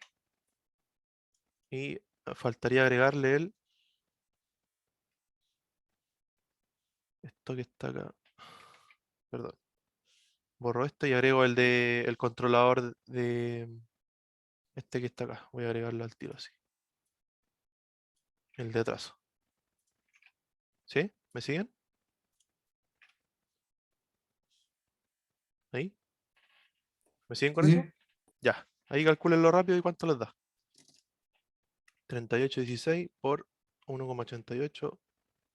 Y faltaría agregarle esto que está acá. Perdón. Borro esto y agrego el controlador de este que está acá. Voy a agregarlo al tiro así. El de atraso. ¿Sí? ¿Me siguen? ¿Ahí? ¿Me siguen con Sí, eso? Ya. Ahí calculenlo rápido y cuánto les da. 38,16 por 1,88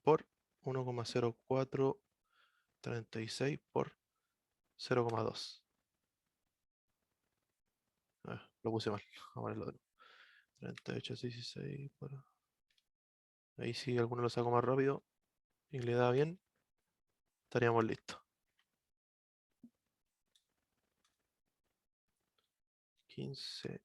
por 1,0436 por 0,2. Lo puse mal. Vamos a ponerlo de nuevo. 38,16 por... Ahí si alguno lo saco más rápido y le da bien, estaríamos listos. 15.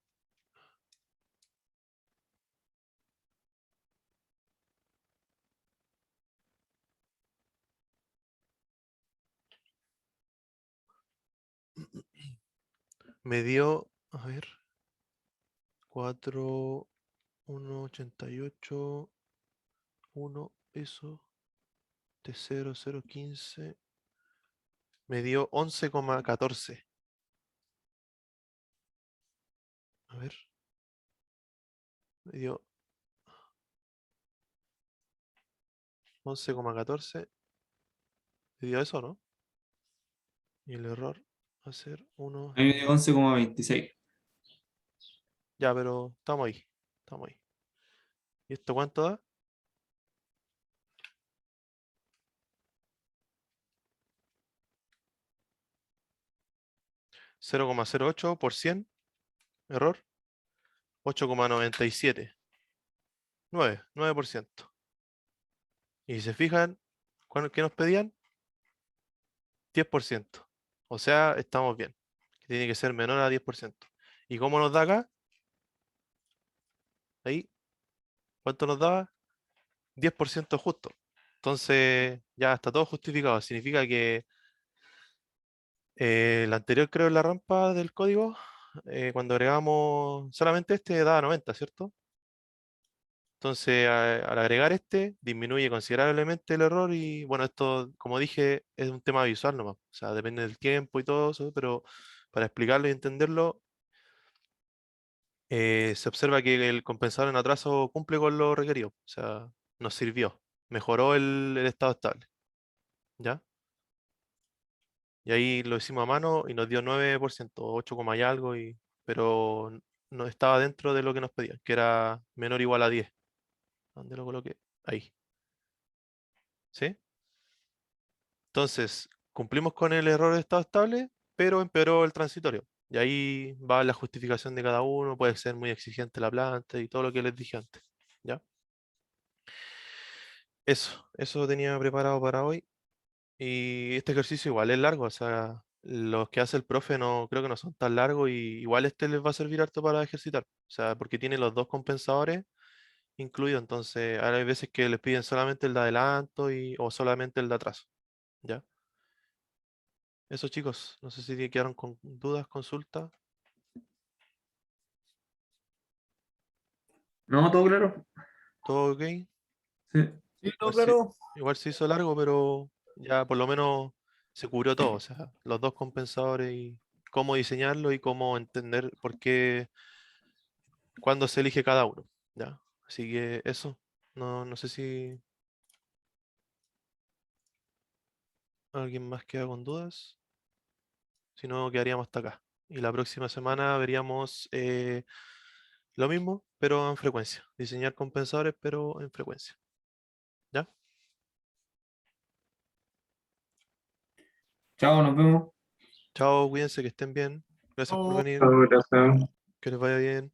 Me dio, a ver, 4, 1,88, 1, eso, de 0, 0,15. Me dio 11,14. A ver. Me dio 11,14. Me dio eso, ¿no? Y el error va a ser 1. A mí me dio 11,26. Ya, pero estamos ahí. Estamos ahí. ¿Y esto cuánto da? 0,08 por 100. Error. 8,97. 9%. Y si se fijan, ¿qué nos pedían? 10%. O sea, estamos bien. Que tiene que ser menor a 10%. ¿Y cómo nos da acá? Ahí. ¿Cuánto nos daba? 10% justo. Entonces, ya está todo justificado. Significa que el anterior, creo, en la rampa del código, cuando agregamos solamente este, daba 90, ¿cierto? Entonces, al agregar este, disminuye considerablemente el error y, bueno, esto, como dije, es un tema visual nomás. O sea, depende del tiempo y todo eso, pero para explicarlo y entenderlo, se observa que el compensador en atraso cumple con lo requerido. O sea, nos sirvió. Mejoró el estado estable. ¿Ya? Y ahí lo hicimos a mano y nos dio 9%, 8, y algo, pero no estaba dentro de lo que nos pedían, que era menor o igual a 10. ¿Dónde lo coloqué? Ahí. ¿Sí? Entonces, cumplimos con el error de estado estable, pero empeoró el transitorio. Y ahí va la justificación de cada uno, puede ser muy exigente la planta y todo lo que les dije antes. ¿Ya? Eso tenía preparado para hoy. Y este ejercicio igual es largo, o sea, los que hace el profe no creo que no son tan largos y igual este les va a servir harto para ejercitar. O sea, porque tiene los dos compensadores incluidos, entonces ahora hay veces que les piden solamente el de adelanto o solamente el de atraso. ¿Ya? Eso chicos, no sé si quedaron con dudas, consultas. No, todo claro. ¿Todo ok? Sí. Sí, no, Igual se, claro. igual se hizo largo, pero ya por lo menos se cubrió todo, o sea, los dos compensadores y cómo diseñarlo y cómo entender por qué cuándo se elige cada uno. ¿Ya? Así que eso. No sé si alguien más queda con dudas. Si no, quedaríamos hasta acá. Y la próxima semana veríamos lo mismo, pero en frecuencia. Diseñar compensadores, pero en frecuencia. ¿Ya? Chao, nos vemos. Chao, cuídense, que estén bien. Gracias por No. venir. Chao, gracias. Que les vaya bien.